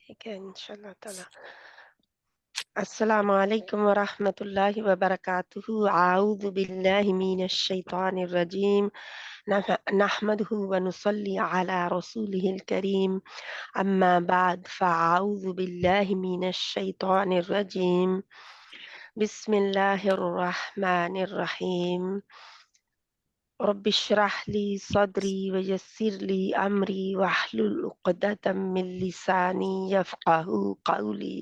ٹھیک ہے انشاءاللہ تعالی. السلام علیکم ورحمۃ اللہ وبرکاتہ. اعوذ باللہ من الشیطان الرجیم. نحمده ونصلي على رسوله الكريم. اما بعد فاعوذ باللہ من الشیطان الرجیم. بسم اللہ الرحمن الرحیم. رب اشرح لي صدري ويسر لي امري واحلل عقدة من لساني يفقهوا قولي.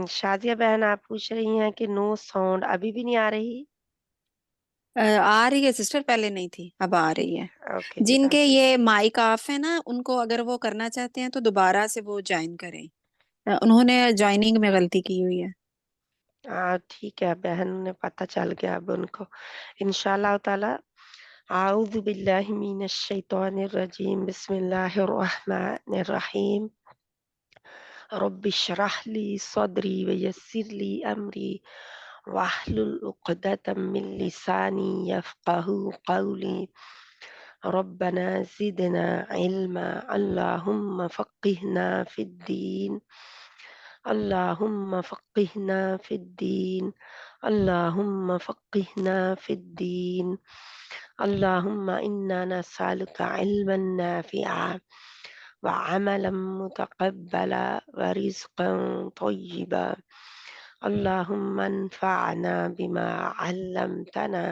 شازیہ بہن آپ پوچھ رہی ہیں کہ نو ساؤنڈ ابھی بھی نہیں آ رہی؟ آ رہی ہے سسٹر، پہلے نہیں تھی، اب آ رہی ہے. اوکے جن کے جزاک یہ مائک آف ہے نا، ان کو اگر وہ کرنا چاہتے ہیں تو دوبارہ سے وہ جوائن کریں. انہوں نے جوائننگ میں غلطی کی ہوئی ہے. ٹھیک ہے بہن، نے پتہ چل گیا اب ان کو انشاءاللہ تعالی. اعوذ باللہ من الشیطان الرجیم. بسم اللہ الرحمن الرحیم. رب اشرح لي صدري ويسر لي امري واحلل عقدة من لساني يفقهوا قولي. ربنا زدنا علما. اللهم فقهنا في الدين. اللهم فقهنا في الدين. اللهم فقهنا في الدين. اللهم إنا نسألك علما نافعا وعملا متقبلا ورزقا طيبا. اللهم انفعنا بما علمتنا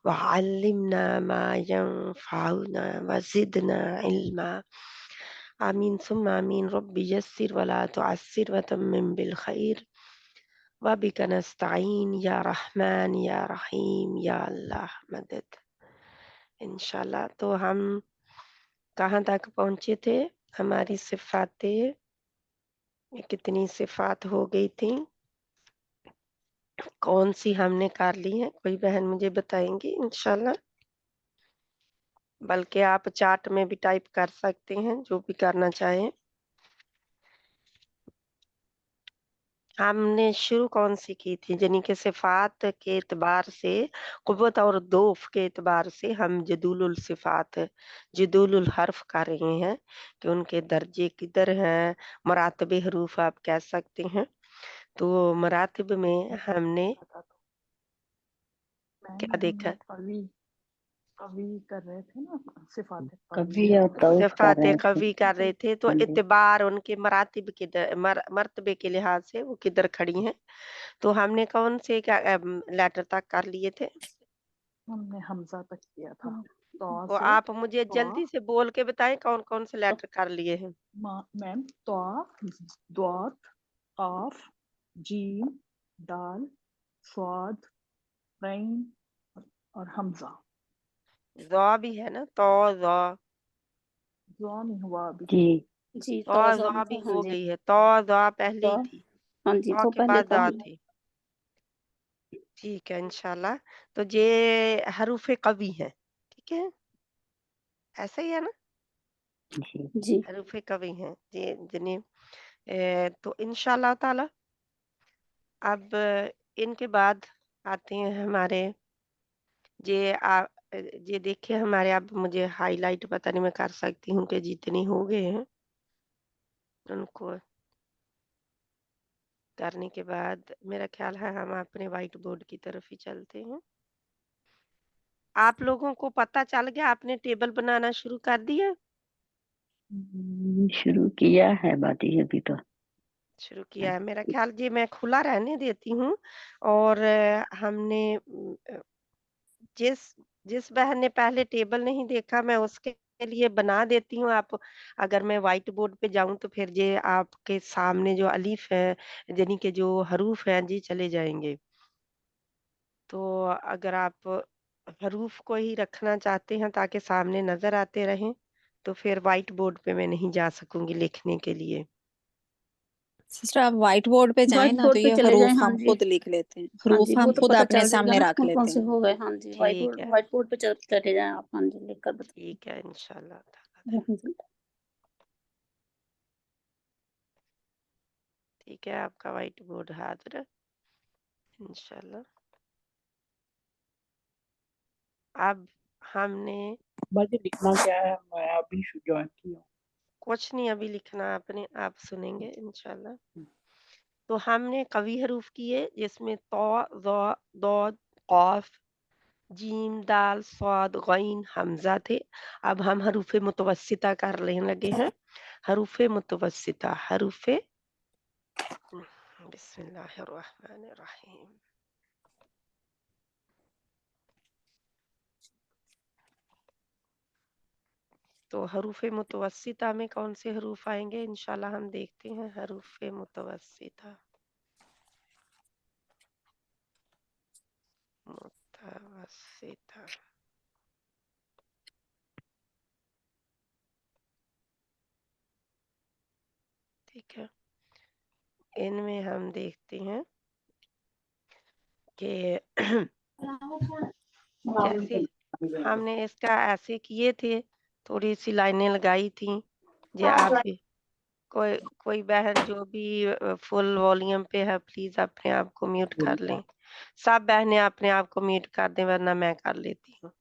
وعلمنا ما ينفعنا وزدنا علما. آمین ثم آمین. رب یسر ولا تعسر وتمم بالخیر وبک نستعین یا رحمن یا رحیم یا اللہ مدد. انشاءاللہ تو ہم کہاں تک پہنچے تھے؟ ہماری صفاتیں کتنی صفات ہو گئی تھیں؟ کون سی ہم نے کر لی ہیں؟ کوئی بہن مجھے بتائیں گی انشاءاللہ؟ بلکہ آپ چارٹ میں بھی ٹائپ کر سکتے ہیں، جو بھی کرنا چاہیں. ہم نے شروع کون سی کی تھی؟ یعنی کہ صفات کے اعتبار سے، قوت اور دوف کے اعتبار سے ہم جدول الصفات، جدول الحرف کر رہے ہیں کہ ان کے درجے کدھر ہیں، مراتب حروف آپ کہہ سکتے ہیں. تو مراتب میں ہم نے کیا دیکھا؟ قوی کر رہے تھے نا، صفات قوی اور توف کر صفات رہے تھے. قوی کر رہے تھے. تو ہاں جی. اعتبار ان کے مراتب کے مرتبے کے لحاظ سے وہ کدھر کھڑی ہیں. تو ہم نے کون سے لیٹر تک کر لیے تھے؟ ہم نے حمزہ تک کیا تھا. تو وہ سے آپ مجھے جلدی سے بول کے بتائیں کون کون سے لیٹر کر لیے ہیں. میم تو دوات، قاف، جیم، دال، صاد، عین اور حمزہ. ضا بھی ہے نا، تو ضا، ضا نہیں ہوا ابھی. جی جی تو توزہ ضا بھی ہاں ہو جی گئی ہے. تو ضا پہلے ہی تھی، ہاں جی تو وہ کے پہلے بعد تھا. ضا تھی. ٹھیک ہے انشاءاللہ. تو یہ حروف قوی ہیں، ٹھیک ہے، ایسا ہی ہے نا، جی جی حروف قوی ہیں جنہیں تو انشاءاللہ تعالی. اب ان کے بعد آتے ہیں ہمارے یہ دیکھیں ہمارے. اب مجھے ہائی لائٹ پتہ نہیں میں کر سکتی ہوں کہ جتنے ہو گئے ہیں ان کو کرنے کے بعد میرا خیال ہے ہم اپنے وائٹ بورڈ کی طرف ہی چلتے ہیں. آپ لوگوں کو پتہ چل گیا؟ آپ نے ٹیبل بنانا شروع کر دیا؟ شروع کیا ہے باتی ابھی تو. شروع کیا ہے میرا خیال. جی میں کھلا رہنے دیتی ہوں. اور ہم نے جس بہن نے پہلے ٹیبل نہیں دیکھا میں اس کے لیے بنا دیتی ہوں. آپ اگر میں وائٹ بورڈ پہ جاؤں تو پھر یہ آپ کے سامنے جو الف ہے یعنی کہ جو حروف ہیں جی چلے جائیں گے. تو اگر آپ حروف کو ہی رکھنا چاہتے ہیں تاکہ سامنے نظر آتے رہیں تو پھر وائٹ بورڈ پہ میں نہیں جا سکوں گی لکھنے کے لیے. سسٹر آپ وائٹ بورڈ پہ جائیں وائٹ نا تو بورڈ پہ یہ چلے جائیں. حروف ہاں ہم جی خود لکھ لیتے ہیں، ہاں جی حروف وہ ہم تو خود پتہ اپنے چل جائے گا سامنے نا رکھ کون کون لیتے سے ہیں. ہو گئے. ہاں جی ٹھیک ہے، وائٹ بورڈ پہ چلے جائیں آپ. ہاں جی لکھ کر بتائیں. ٹھیک ہے انشاءاللہ تعالی. ہاں جی. ٹھیک ہے آپ کا وائٹ بورڈ حاضر ہے انشاءاللہ. اب ہم نے باجی لکھنا کیا ہے؟ میں ابھی جوائن کیا ہوں. कुछ नहीं अभी लिखना आपने, आप सुनेंगे इंशाल्लाह। तो हमने कवी हरूफ किए जिसमें तो, ज़, दौद, कौफ, जीम, दाल, स्वाद, गईन, हमजा थे। अब हम हरूफे मुतवस्सिता करने लगे हैं। हरूफे मुतवस्सिता, हरूफे बिस्मिल्लाहिर्रहमानिर्रहीम। तो हरूफे मुतवस्सिता में कौन से हरूफ आएंगे इंशाल्लाह हम देखते हैं। हरूफे मुतवस्सिता, मुतवस्सिता, ठीक है। इनमें हम देखते हैं कि जैसे हमने इसका ऐसे किए थे, थोड़ी सी लाइनें लगाई थी। जे आप भी कोई कोई बहन जो भी फुल वॉल्यूम पे है प्लीज अपने आप को म्यूट कर लें। सब बहनें अपने आप को म्यूट कर दें वरना मैं कर लेती हूँ।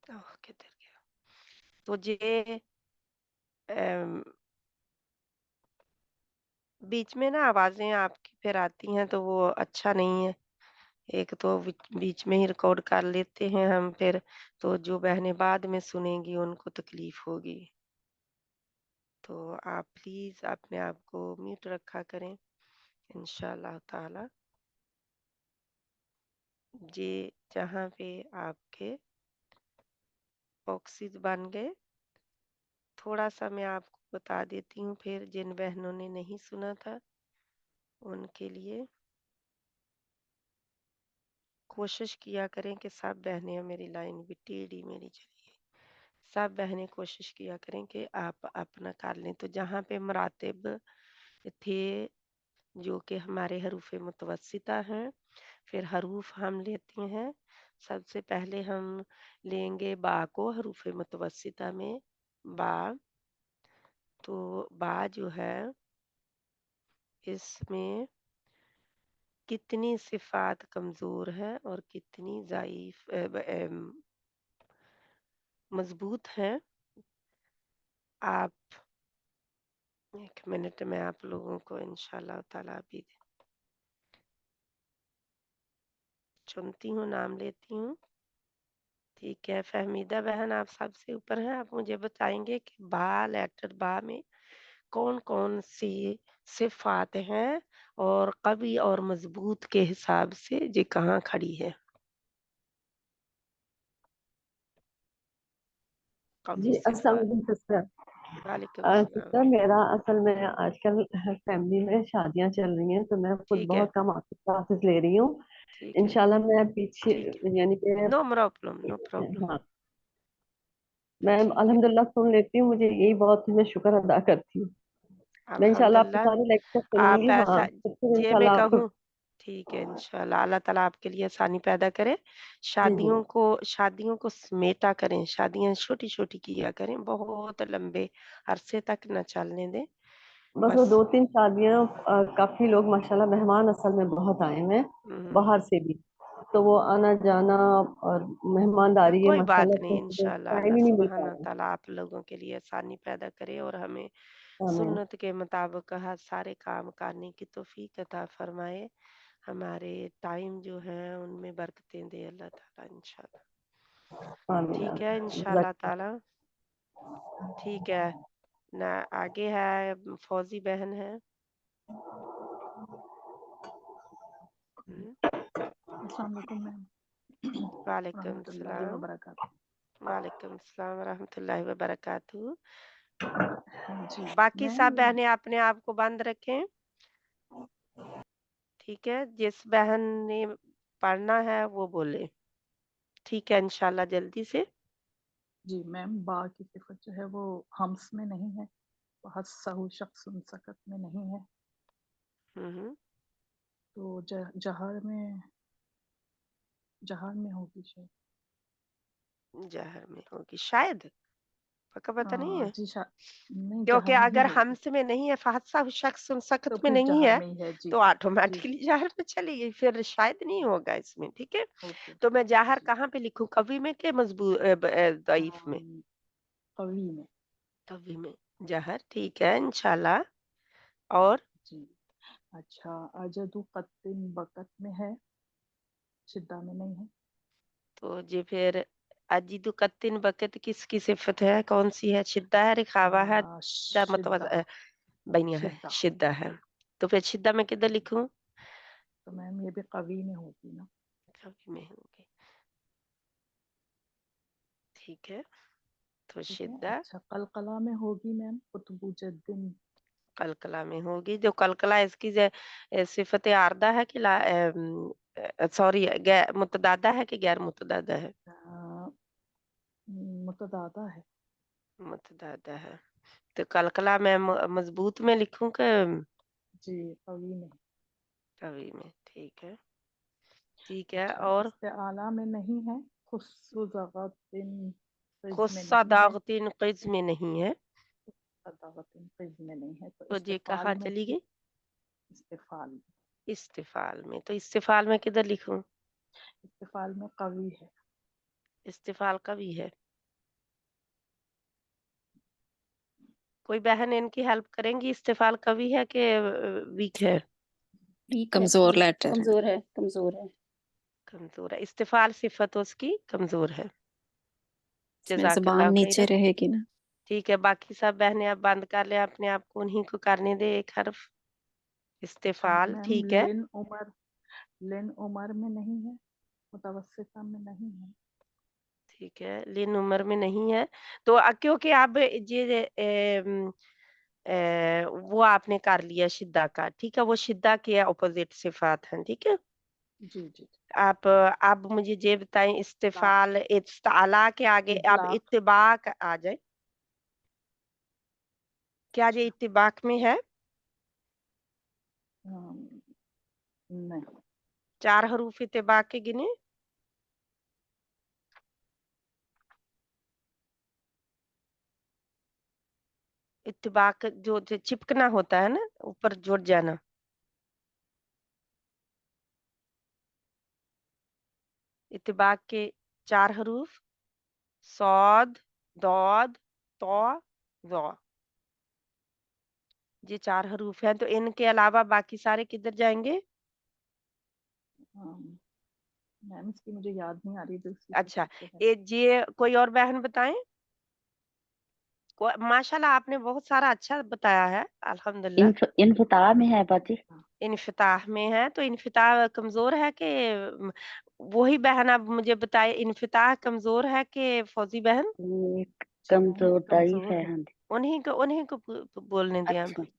किधर गया? तो जे बीच में ना आवाजें आपकी फिर आती हैं तो वो अच्छा नहीं है। एक तो बीच में ही रिकॉर्ड कर लेते हैं हम फिर, तो जो बहनें बाद में सुनेंगी उनको तकलीफ होगी। तो आप प्लीज अपने आप को म्यूट रखा करें इंशाल्लाह ताला। जे जहाँ पे आपके बॉक्सेस बन गए, थोड़ा सा मैं आपको बता देती हूँ फिर जिन बहनों ने नहीं सुना था उनके लिए। कोशिश किया करें कि सब बहनें, मेरी लाइन भी टेढ़ी मेरी चलिए, सब बहनें कोशिश किया करें कि आप अपना कर लें। तो जहाँ पे मरातिब थे जो कि हमारे हरूफ मुतवस्सिता हैं, फिर हरूफ हम लेते हैं। सबसे पहले हम लेंगे बा को हरूफ मुतवस्सिता में, बा। तो बा जो है इसमें कितनी सिफात कमजोर है और कितनी ज़ाइफ मजबूत है। आप एक मिनट में आप लोगों को इंशाल्लाह ताला भी चुनती हूँ, नाम लेती हूँ। ठीक है फहमीदा बहन, आप सबसे ऊपर हैं। आप मुझे बताएंगे कि बा, लेटर बा में कौन कौन सी सिफात हैं और कवी और मजबूत के हिसाब से ये कहाँ खड़ी है। कवी जी अस्सलाम सिफात। वालेकुम सिस्टर। वालेकुम सलाम। सिस्टर मेरा असल में आजकल फैमिली में शादियां चल रही हैं तो मैं खुद ठीक है, बहुत कम आपकी क्लासेस ले रही हूँ। ठीक है, इंशाल्लाह मैं पीछे ठीक यानी कि है। No problem, no problem. हाँ मैं ठीक है, अल्हम्दुलिल्लाह सुन लेती हूँ, मुझे यही बहुत मैं शुक्र अदा करती हूँ। मैं इंशाल्लाह आपके अल्हम्दुलिल्लाह। सारे लेक्चर आप सुनूंगी। हाँ ऐसा तो फिर जे मैं इंशाल्लाह आपको कहूँ, ठीक है इंशाल्लाह अल्लाह ताला आपके लिए आसानी पैदा करे। जी जी शादियों को समेटा करें, शादियां छोटी छोटी किया करें, बहुत लंबे अरसे तक न चलने दें। बस वो बस 2-3 शादियां काफी लोग माशाल्लाह मेहमान असल में बहुत आए हैं बाहर से भी, तो वो आना जाना और मेहमानदारी ये कोई बात माशाल्लाह नहीं, से मुझे इंशाल्लाह टाइम अल्लाह ही नहीं मिल पा सुब्हान रहा ताला आप लोगों के लिए आसानी पैदा करे और हमें है। आमीन सुन्नत के मुताबिक हर सारे काम करने की तौफीक अता फरमाए। हमारे टाइम जो है उनमें बरकतें दे अल्लाह ताला इंशाल्लाह। आमीन ठीक है आमीन। इंशाल्लाह ताला। ठीक है ना, आगे है फौजी बहन है। हम्म, अस्सलाम वालेकुम मैम। वालेकुम रहमतुल्लाहि व सलाम। बरकातहू। वालेकुम सलाम रहमतुल्लाहि व बरकातहू। हाँ जी बाकी मैम, सब बहनें अपने आप को बंद रखें। ठीक है, जिस बहन ने पढ़ना है वो बोले। ठीक है इंशाल्लाह जल्दी से। जी मैम, बा की सिफत जो है वो हम्स में नहीं है, वो हस्सहु शख्स सकत में नहीं है, हम्म, तो जहर में होगी शायद। जहर में होगी शायद, पक्का पता नहीं है। जी नहीं, क्योंकि जहर में ही अगर होगी, हमस में नहीं है, फहसा शख्स तो सख्त में फिर नहीं जहर है, में ही है। जी तो जी। ऑटोमेटिकली जहर में चली गई, फिर शायद नहीं होगा इसमें। ठीक है, ओके तो मैं जहर जी। कहाँ पे लिखूं, कवि में के मजबूत दईफ में? कवि में। कवि में। जहर, ठीक है इंशाल्लाह। और जी। अच्छा, अजदु कत्तिन बकत में है, शिद्दा में नहीं है। तो जी फिर अजीदु कत्तिन बकत किसकी सिफत है, कौन सी है? शिद्दा है, रिखावा है, शिद्दा, बनिया है, शिद्दा। शिद्दा है। तो फिर शिद्दा में किधर लिखूं? तो मैम ये भी कवी में होगी ना। कभी में होंगे, ठीक है। तो ठीक है। शिद्दा अच्छा, कलकला में होगी मैम, कुतुबुज्जद्दीन। कलकला में होगी। जो कलकला इसकी सिफत आर्दा है कि सॉरी मुतदादा है कि गैर मुतदादा है? मुतदादा है। मुतदादा है। तो कलकला में मजबूत में लिखूं कि जी, कवी में। कवि में, ठीक है, ठीक है। अच्छा, और इस्तेआला में नहीं है, खुस्सुज़गतिन क़िज़ में खुस्सा नहीं है, दागतिन क़िज़ में नहीं है। सदागतिन क़िज़ में नहीं है, तो तो ये इस्तिफ़ाल कहाँ में, चली गई? इस्तिफ़ाल में। इस्तिफाल में। तो इस्तिफाल में किधर लिखूं? इस्तिफ़ाल में कवी है। इस्तिफाल कवि है। कोई बहन इनकी हेल्प करेंगी? इस्तिफाल कवि है कि वीक है? ठीक है, कमजोर लेटर है। कमजोर है, कमजोर है। कमजोर है। इस्तिफाल सिफत उसकी कमजोर है। इसमें जबान जज़ाकल्लाह नीचे खैरन। रहेगी ना। ठीक है, बाकी सब बहनें आप बंद कर ले अपने आप को, उन्हीं को करने दे एक हर्फ। अच्छा इस्तिफाल, मैम, ठीक है। लिन उमर में नहीं है, मुतवस्सिता में नहीं है। ठीक है, लिन उमर में नहीं है। तो क्योंकि आप ये वो आपने कर लिया शिद्दा का, ठीक है, वो शिद्दा के अपोजिट सिफात हैं, ठीक है। जी जी जी। आप अब मुझे ये बताएं, इस्तिफाल इस्ताला के आगे अब इतलाक। इत्तिबाक आ जाए। क्या ये इत्तिबाक में है? नहीं। 4 हरूफ इत्तिबाक के गिने। इत्तिबाक जो चिपकना होता है ना, ऊपर जुड़ जाना। इत्तिबाक के 4 हरूफ सौद, दौद, तौ, ज़ौ। ये 4 हरूफ हैं। तो इनके अलावा बाकी सारे किधर जाएंगे? मैम इसकी मुझे याद नहीं आ रही, दूसरी अच्छा, सिफत जो है। ये कोई और बहन बताएं। माशाल्लाह आपने बहुत सारा अच्छा बताया है, अल्हम्दुलिल्लाह। इनफिताह में है बाजी। इनफिताह में है, तो इनफिताह कमजोर है कि वही बहन अब मुझे बताए, इनफिताह कमजोर है कि फौजी बहन? ये जी मैम, कमजोर दाई कमजोर है। है। हाँ जी। उन्हीं को बोलने दें अच्छा अभी।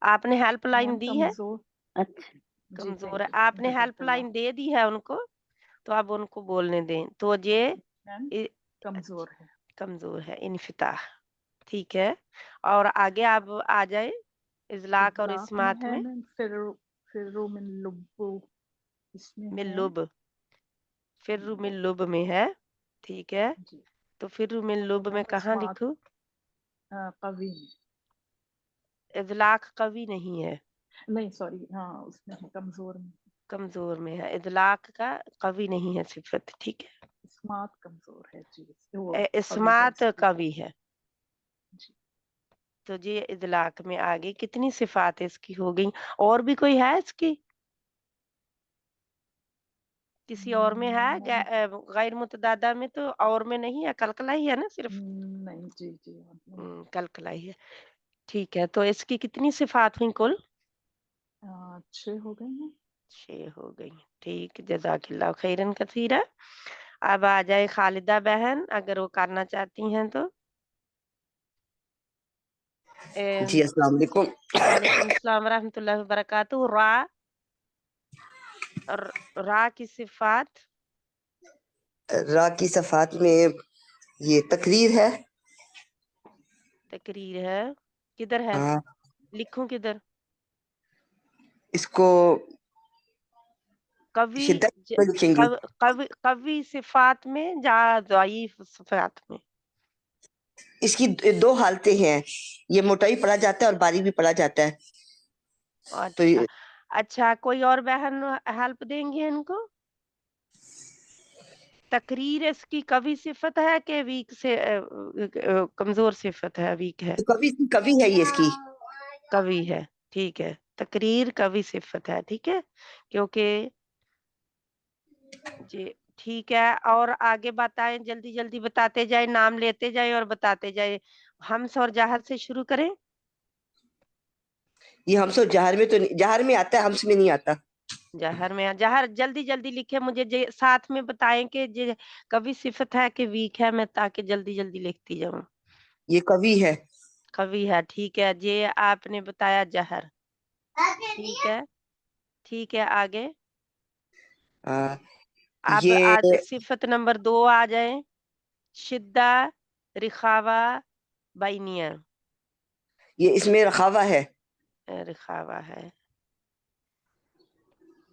आपने हेल्पलाइन मैम दी है? कमजोर। अच्छा। जी कमजोर है, थैंक यू, आपने जज़ाकल्लाह। हेल्पलाइन दे दी है उनको, तो अब उनको बोलने दें। तो ये मैम इ- कमजोर है। कमजोर है, इनफिताह, ठीक है। और आगे आप आ जाए इजलाक और इतलाक में इस्मात है में। मैम, फिर्रु मिन लुब्बु, इसमें है। मिल्लुब, फिर्रु मिन लुब में है, ठीक है। जी। तो फिर्रु मिन तो लुब में मैम कहाँ इस्मात लिखूं? कवी में। इजलाक कवि नहीं है, नहीं सॉरी, हाँ उसमें है, कमजोर में। कमजोर में है। इजलाक का कवि नहीं है सिफत, ठीक है। इस्मात कमजोर है जी, वो कवी है इस्मात इसकी। कवि है। जी। तो ये इजलाक में आ गई। कितनी सिफात इसकी हो गई? और भी कोई है इसकी? किसी और में है? मैम गैर मुतदादा में तो और में नहीं है, कलकला ही है ना सिर्फ। नहीं, जी जी नहीं। कलकला ही है, ठीक है। तो इसकी कितनी सिफात हुई कुल? 6 हो गए हैं। 6 हो गई, ठीक। जज़ाकिल्लाह खैरन कसीरा। अब आ जाए खालिदा बहन, अगर वो करना चाहती हैं तो। जी अस्सलाम वालेकुम। वालेकुम सलाम रहमतुल्लाहि व बरकातुहू। रा की सिफात। रा की सफात में ये तकरीर है। तकरीर है, किधर है? हाँ, लिखूं किधर? इसको कवि शिद्दत में लिखेंगे। कवि सिफात में या ज़ईफ सिफात में? इसकी दो हालतें हैं, ये मोटाई पढ़ा जाता है और बारीक भी पढ़ा जाता है। तो अच्छा, अच्छा, कोई और बहन हेल्प देंगी इनको? तकरीर इसकी कवि सिफत है कि वीक से कमजोर सिफत है, वीक है, तो कवि है ये इसकी। कवि है, ठीक है। तकरीर कवि सिफत है, ठीक है, क्योंकि जी ठीक है। और आगे बताएं, जल्दी जल्दी बताते जाए, नाम लेते जाए और बताते जाए। हम्स और जहर से शुरू करें। ये हमस और जहर में तो जहर में आता है, हमस में नहीं आता। जहर में, जहर जल्दी जल्दी लिखे, मुझे साथ में बताएं कि जे कवि सिफत है कि वीक है, मैं ताकि जल्दी जल्दी लिखती जाऊं। ये कवि है। कवि है, ठीक है। जे आपने बताया जहर, ठीक है, ठीक है। आगे आ, आप ये आज सिफत नंबर 2 आ जाए। शिद्दा, रिखावा, बैनिया। ये इसमें रखावा है। रिखावा है,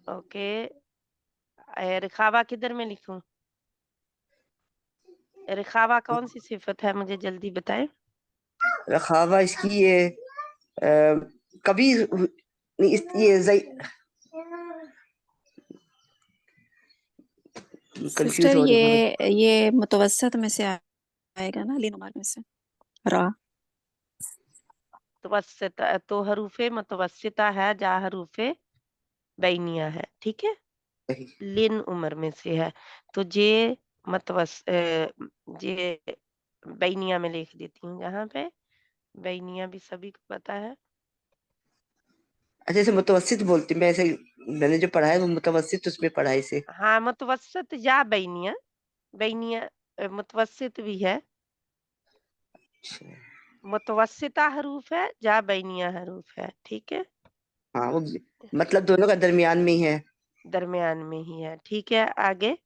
ओके। रिखावा किधर में लिखूं? रिखावा कौन सी सिफत है, मुझे जल्दी बताएं। रखावा इसकी ये कवि नहीं, ये कंफ्यूज सिस्टर हो रही हूँ। ये मुतवसत में से आएगा ना, लीनुमार में से रा। मुतवस्सिता तो हरूफे मुतवस्सिता है, जा हरूफे बैनिया है, ठीक है। लिन उम्र में से है, तो जे जे बैनिया में लिख देती हूँ। जहाँ पे बैनिया भी सभी को पता है। अच्छा, ऐसे मुतवस्सित बोलती मैं, ऐसे मैंने जो पढ़ा है वो मुतवस्सित उसमें पढ़ा है इसे। हाँ, मुतवस्सित या बैनिया, बैनिया मुतवस्सित भी है। मुतवस्सिता हरूफ है, जा बैनिया हरूफ है, ठीक है। हाँ, वो मतलब दोनों का दरमियान में ही है। दरमियान में ही है, ठीक है। आगे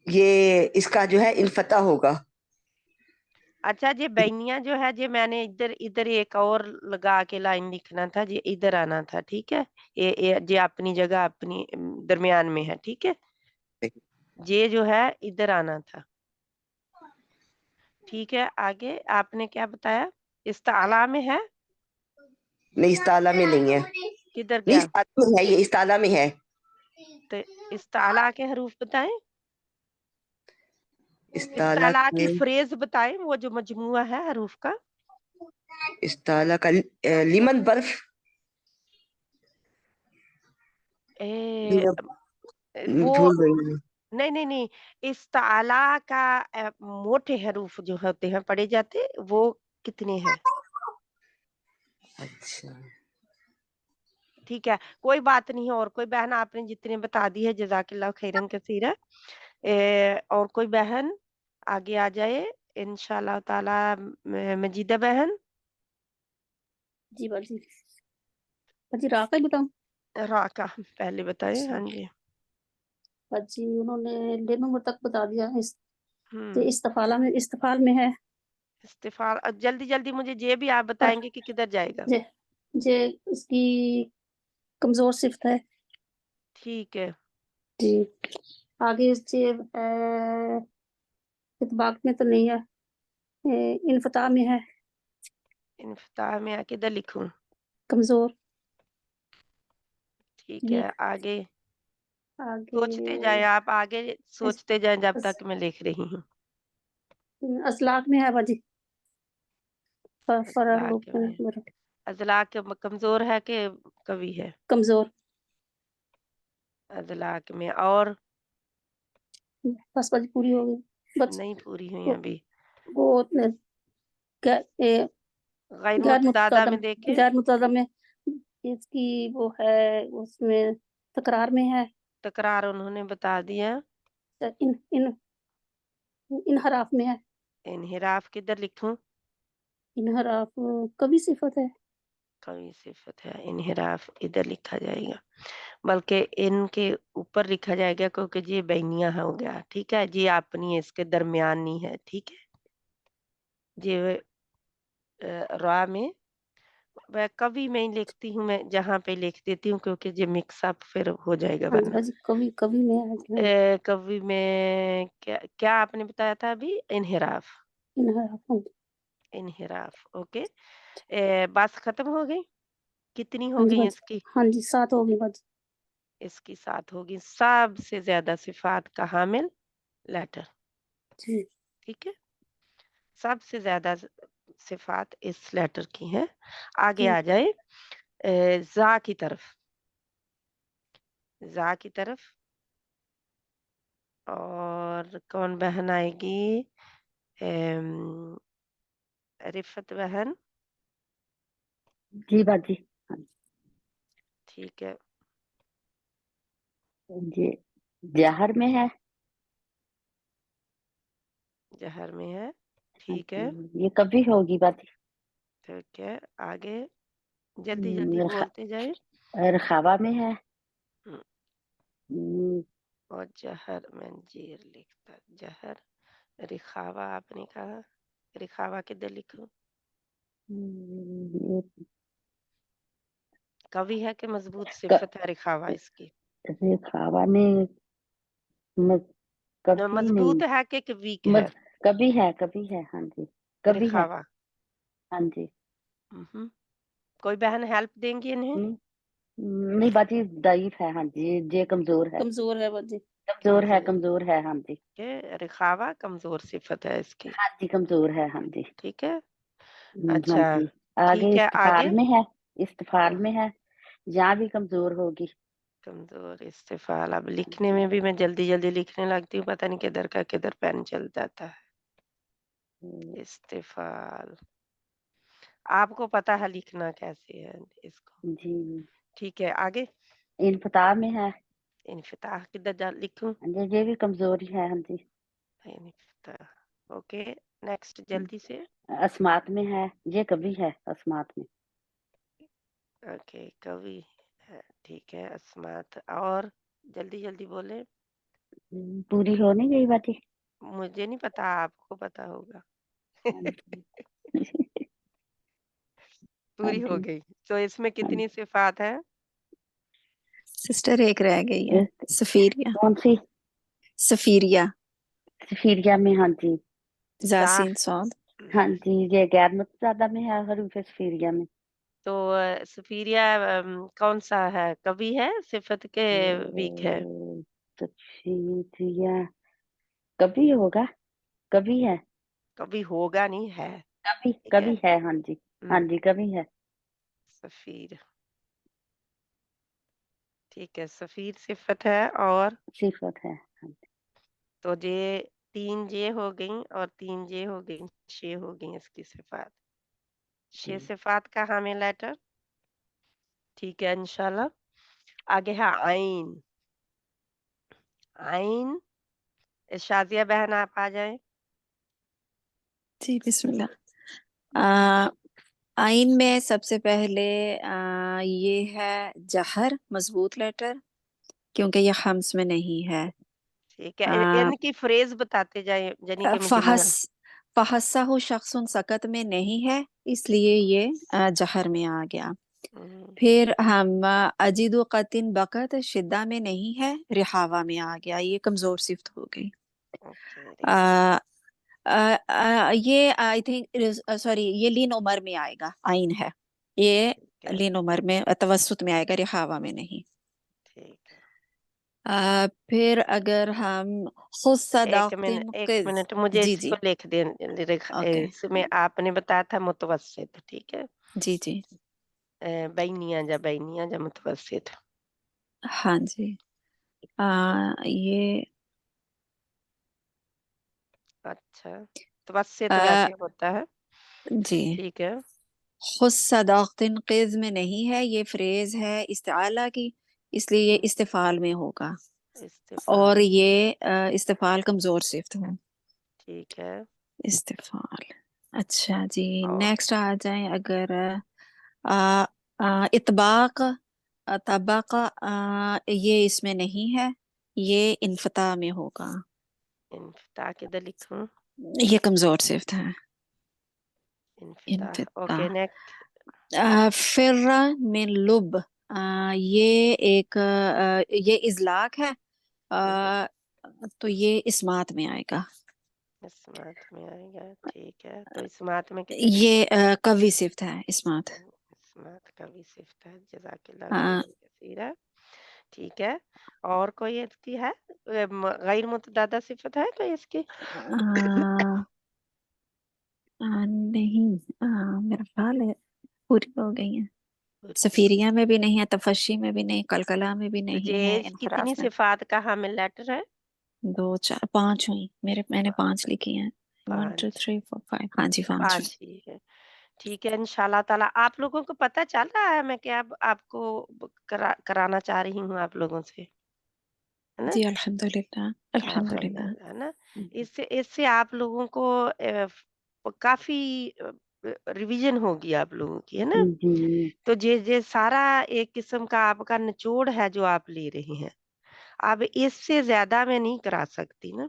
ये इसका जो है इनफता होगा। अच्छा, ये बैनिया जो है, ये मैंने इधर इधर एक और लगा के लाइन लिखना था, ये इधर आना था, ठीक है। ये अपनी जगह अपनी दरमियान में है, ठीक है। ये जो है इधर आना था, ठीक है। आगे आपने क्या बताया? इस्ताला में है, नहीं, इस ताला में नहीं है। किधर नहीं, गया? इस ताला में है, ये इस ताला में है। तो इस्ताला के हरूफ बताएं। इस ताला इस्ताला की के फ्रेज बताएं, वो जो मजमुआ है हरूफ का। इस ताला का लिमन बर्फ। ए, वो भूल गई हूँ। नहीं नहीं नहीं, इस्ताला का मोटे हरूफ जो होते हैं पढ़े जाते, वो कितने हैं? अच्छा, ठीक है, कोई बात नहीं है। और कोई बहन, आपने जितने बता दी है, जजाकिल्लाह खैरन कसीरा। और कोई बहन आगे आ जाए इंशाल्लाह ताला। मजीदा बहन। जी बाजी। बाजी रा का ही बताऊं? राका पहले बताए। अच्छा। हाँ जी। बाजी उन्होंने लेनुमर तक बता दिया। तो हम्म। इस्तफाल में है। इस्तिफाल, जल्दी जल्दी मुझे ये भी आप पर बताएंगे कि किधर जाएगा। जे जे इसकी कमजोर सिफत है। ठीक है। जी। आगे जे इतबाक में तो नहीं है, इनफता में है। इन्फताह में किधर लिखूं? कमजोर। ठीक ये है। आगे आगे सोचते जाएं, आप आगे सोचते जाएं जब तक मैं लिख रही हूँ। असलाक में है बाजी। अजलाक में, अजलाक कमजोर है कि कवि है? कमजोर। अजलाक में। और बस बाजी पूरी हो गई। बस नहीं पूरी हुई वो अभी। गैर गैर मुतदादा मुतदा में देखें। गैर मुतदा में इसकी वो है, उसमें तकरार में है। तकरार उन्होंने बता दिया। इन इन इनहराफ में है। इनहिराफ किधर लिखूं? इनहराफ कवि सिफत है। कवि सिफत है, इनहिराफ इधर लिखा जाएगा, बल्कि इनके ऊपर लिखा जाएगा, क्योंकि ये बैनिया हो गया, ठीक है। ये अपनी इसके दरमियानी है, ठीक है। ये रा में, वह कवि में ही लिखती हूँ मैं, जहाँ पे लिख देती हूँ, क्योंकि ये मिक्स अप फिर हो जाएगा हाँ जी वरना। बाजी, कवि कवि में है। कवि में क्या क्या आपने बताया था अभी? इनहिराफ। इनहराफ, हाँ जी। इनहिराफ, ओके। बस खत्म हो गई? कितनी हो हाँ जी गई बाजी। इसकी? हाँ जी 7 हो गई बाजी। اس کی ساتھ ہوگی سب سے زیادہ صفات کا حامل لیٹر. جی ٹھیک ہے، سب سے زیادہ صفات اس لیٹر کی ہیں. آگے جی آ جائے زا کی طرف. زا کی طرف اور کون بہن آئے گی؟ رفت بہن. جی باجی. ٹھیک ہے، جی جہر میں ہے. جہر میں ہے. ہاں ٹھیک ہے، جی، یہ کبھی ہوگی باجی. ٹھیک ہے. آگے جلدی جلدی بولتے جائے. رخاوا میں ہے. ہم، ہم، اور جہر منجیر لکھتا. جہر رخاوا آپ نے کہا. رخاوا کدھر لکھو؟ یہ قوی ہے کہ مضبوط صفت ہے رخاوا اس کی؟ رخاوا میں کبھی نہیں. مضبوط ہے کہ ویک ہے کبھی ہے. ہاں جی کبھی ہے. رخاوا؟ ہاں جی. کوئی بہن ہیلپ دیں گی انہیں؟ نہیں باجی ضعیف ہے. ہاں جی یہ کمزور ہے. کمزور ہے باجی. کمزور ہے. ہاں جی. کہ رخاوا کمزور صفت ہے اس کی. ہاں جی کمزور ہے. ہاں جی. ٹھیک ہے، ہاں اچھا جی. آگے ٹھیک ہے. آگے استفال میں ہے. استفال میں ہے. یہاں بھی کمزور ہوگی. کمزور استفال. اب لکھنے میں بھی میں جلدی جلدی لکھنے لگتی ہوں، پتہ نہیں کدھر کا کدھر پین چل جاتا ہے. استفال آپ کو پتا ہے لکھنا کیسے ہے اس کو. جی ٹھیک ہے، آگے انفتاح میں ہے. انفتاح کدھر لکھوں؟ یہ بھی کمزوری ہے. ہاں جی. انفتاح. اوکے نیکسٹ جلدی سے. اسمات میں ہے. یہ کبھی ہے اسمات میں. اوکے کبھی ہے. ٹھیک ہے اسمات. اور جلدی جلدی بولے. پوری ہو نہیں گئی باجی. مجھے نہیں پتا، آپ کو پتا ہوگا. ہاں پوری ہو جی. گئی. تو اس میں کتنی صفات ہے؟ سسٹر ایک رہ گئی ہے، سفیریا. کون سی؟ سفیریا. سفیریا میں. ہاں جی. زاسین صاد. ہاں جی یہ غیر متزادہ میں ہے. حروف سفیریا میں. تو سفیریا کون سا ہے؟ کبھی ہے صفت کے ویک ہے؟ سفیریا کبھی ہوگا. کبھی ہے. کبھی ہوگا نہیں ہے. ٹھیک کبھی ہے. ہاں جی. ہاں جی کبھی ہے. سفیر. ٹھیک ہے سفیر صفت ہے. اور صفت ہے. ہاں جی. تو یہ 3 جے ہو گئیں اور 3 جے ہو گئیں. 6 ہو گئیں اس کی صفات. 6 صفات کا حامل لیٹر. ٹھیک ہے انشاءاللہ. آگے ہے عین. عین. شازیہ بہن آپ آ جائیں. جی بسم اللہ. آئین میں سب سے پہلے یہ ہے جہر مضبوط لیٹر، کیونکہ یہ خمس میں نہیں ہے. ٹھیک ہے ان کی فریز بتاتے جائیں یعنی کہ مجھے نہیں فحسہ شخص سکت میں نہیں ہے، اس لیے یہ جہر میں آ گیا. پھر ہم اجید و قطن بقت شدہ میں نہیں ہے، رحاوہ میں آ گیا. یہ کمزور صفت ہو گئی. یہ آئی تھنک سوری یہ لین عمر میں آئے گا. آئین ہے یہ لین عمر میں توسط میں آئے گا، رحاوہ میں نہیں. ٹھیک ہے. پھر اگر ہم ایک منٹ مجھے جی اس جی کو لکھ دیں. اوکے. اس میں آپ نے بتایا تھا متوسط. ٹھیک ہے جی جی بینیا جا متوسط. ہاں جی. یہ اچھا متوسط ویسے ہوتا ہے. جی ٹھیک ہے. خود صداقت قز میں نہیں ہے، یہ فریز ہے استعالہ کی، اس لیے یہ استفال میں ہوگا. اور استفال. یہ استفال کمزور صفت ہے. ٹھیک ہے. استفال. اچھا جی اور نیکسٹ آ جائیں. اگر اطباق طبق یہ اس میں نہیں ہے، یہ انفتاح میں ہوگا. انفتاح کدھر لکھوں؟ یہ کمزور صفت ہے. انفتاح. اوکے انفتاح. نیکسٹ. فر من لب یہ ایک یہ اذلاق ہے، تو یہ اسمات میں آئے گا. اسمات میں آئے گا. ٹھیک ہے تو اسمات میں کدھر لکھوں؟ یہ قوی صفت ہے اسمات. اسمات کا بھی صفت ہے. جزاک اللہ خیر کثیرا. ठीक है। और कोई इसकी है गैर मुतअद्दिदा सिफत है कोई इसकी? आ, नहीं, मेरा ख्याल है पूरी हो गई है। सफीरिया में भी नहीं है, तफशी में भी नहीं, कलकला में भी तो नहीं है, जेज कितनी इनफिराफ में। सिफात का हामिल लेटर है? 2 4 5 हुई, मैंने 5 लिखी हैं। 1 2 5 3 4 5, हाँ जी 5 हुई। 5 ही है। ठीक है, इंशाल्लाह ताला आप लोगों को पता चल रहा है मैं क्या अब आपको कराना चाह रही हूँ आप लोगों से, है ना? जी अल्हम्दुलिल्लाह, अल्हम्दुलिल्लाह। अल्हम्दुलिल्लाह, है ना? इससे इससे आप लोगों को काफ़ी रिवीजन होगी आप लोगों की, है ना? जी तो ये सारा एक किस्म का आपका निचोड़ है जो आप ले रहे हैं। अब इससे ज़्यादा मैं नहीं करा सकती ना,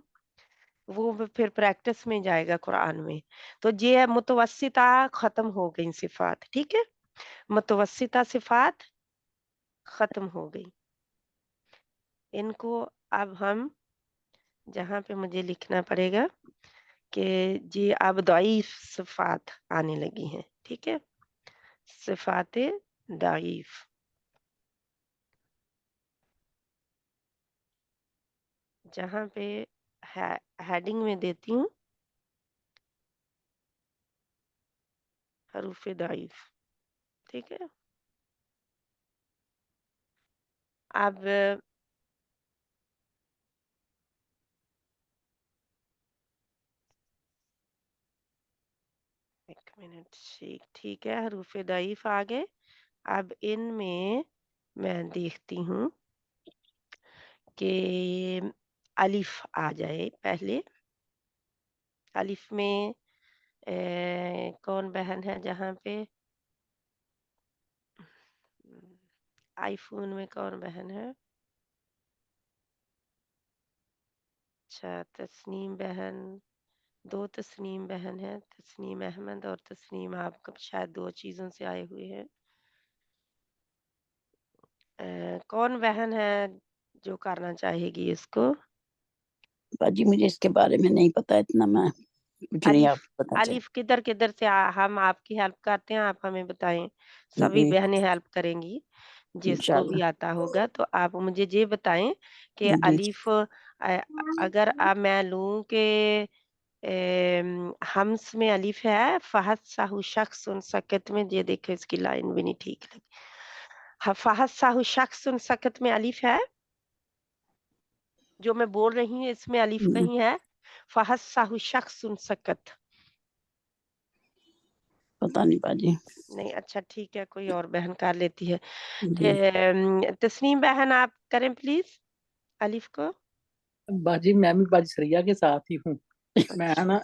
वो फिर प्रैक्टिस में जाएगा कुरान में। तो ये मुतवस्सिता ख़त्म हो गई सिफ़ात, ठीक है? मुतवस्सिता सिफ़ात ख़त्म हो गई। इनको अब हम जहाँ पे मुझे लिखना पड़ेगा कि जी अब दईफ़ सिफ़ात आने लगी हैं, ठीक है? सिफ़ाते दईफ़। जहाँ पे है हेडिंग में देती हूँ हरूफ़े दईफ़, ठीक है? अब 1 मिनट ठीक है, हरूफ़े दईफ़ आ गए। अब इनमें मैं देखती हूँ कि अलिफ आ जाए पहले। अलिफ में कौन बहन है जहाँ पे आईफ़ोन में कौन बहन है? अच्छा, तस्नीम बहन 2 तस्नीम बहन है, तस्नीम अहमद और तस्नीम आप कब शायद 2 चीज़ों से आए हुए हैं। कौन बहन है जो करना चाहेगी इसको? बाजी मुझे इसके बारे में नहीं पता, इतना मैं कुछ नहीं अलिफ आपको पता चल। अलिफ किधर-किधर से हम आपकी हेल्प करते हैं, आप हमें बताएँ। सभी जी बहनें हेल्प करेंगी, जिसको भी इंशाल्लाह। आता होगा। तो आप मुझे ये बताएँ कि जी अलिफ अगर अब मैं लूँ कि हम्स में अलिफ है, फ़हस्सहु शख़्सुन सकत में ये देखो इसकी लाइन भी नहीं ठीक लगी। फ़हस्सहु शख़्सुन सकत में अलिफ है? जो मैं बोल रही हूँ इसमें अलिफ जी, कहीं है? फ़हस्सहु शख़्सुन सकत। पता नहीं बाजी। नहीं, अच्छा ठीक है, कोई और बहन कर लेती है। जी तस्नीम बहन आप करें प्लीज़ अलिफ को। बाजी मैं भी बाजी सरिया के साथ ही हूँ। मैं ना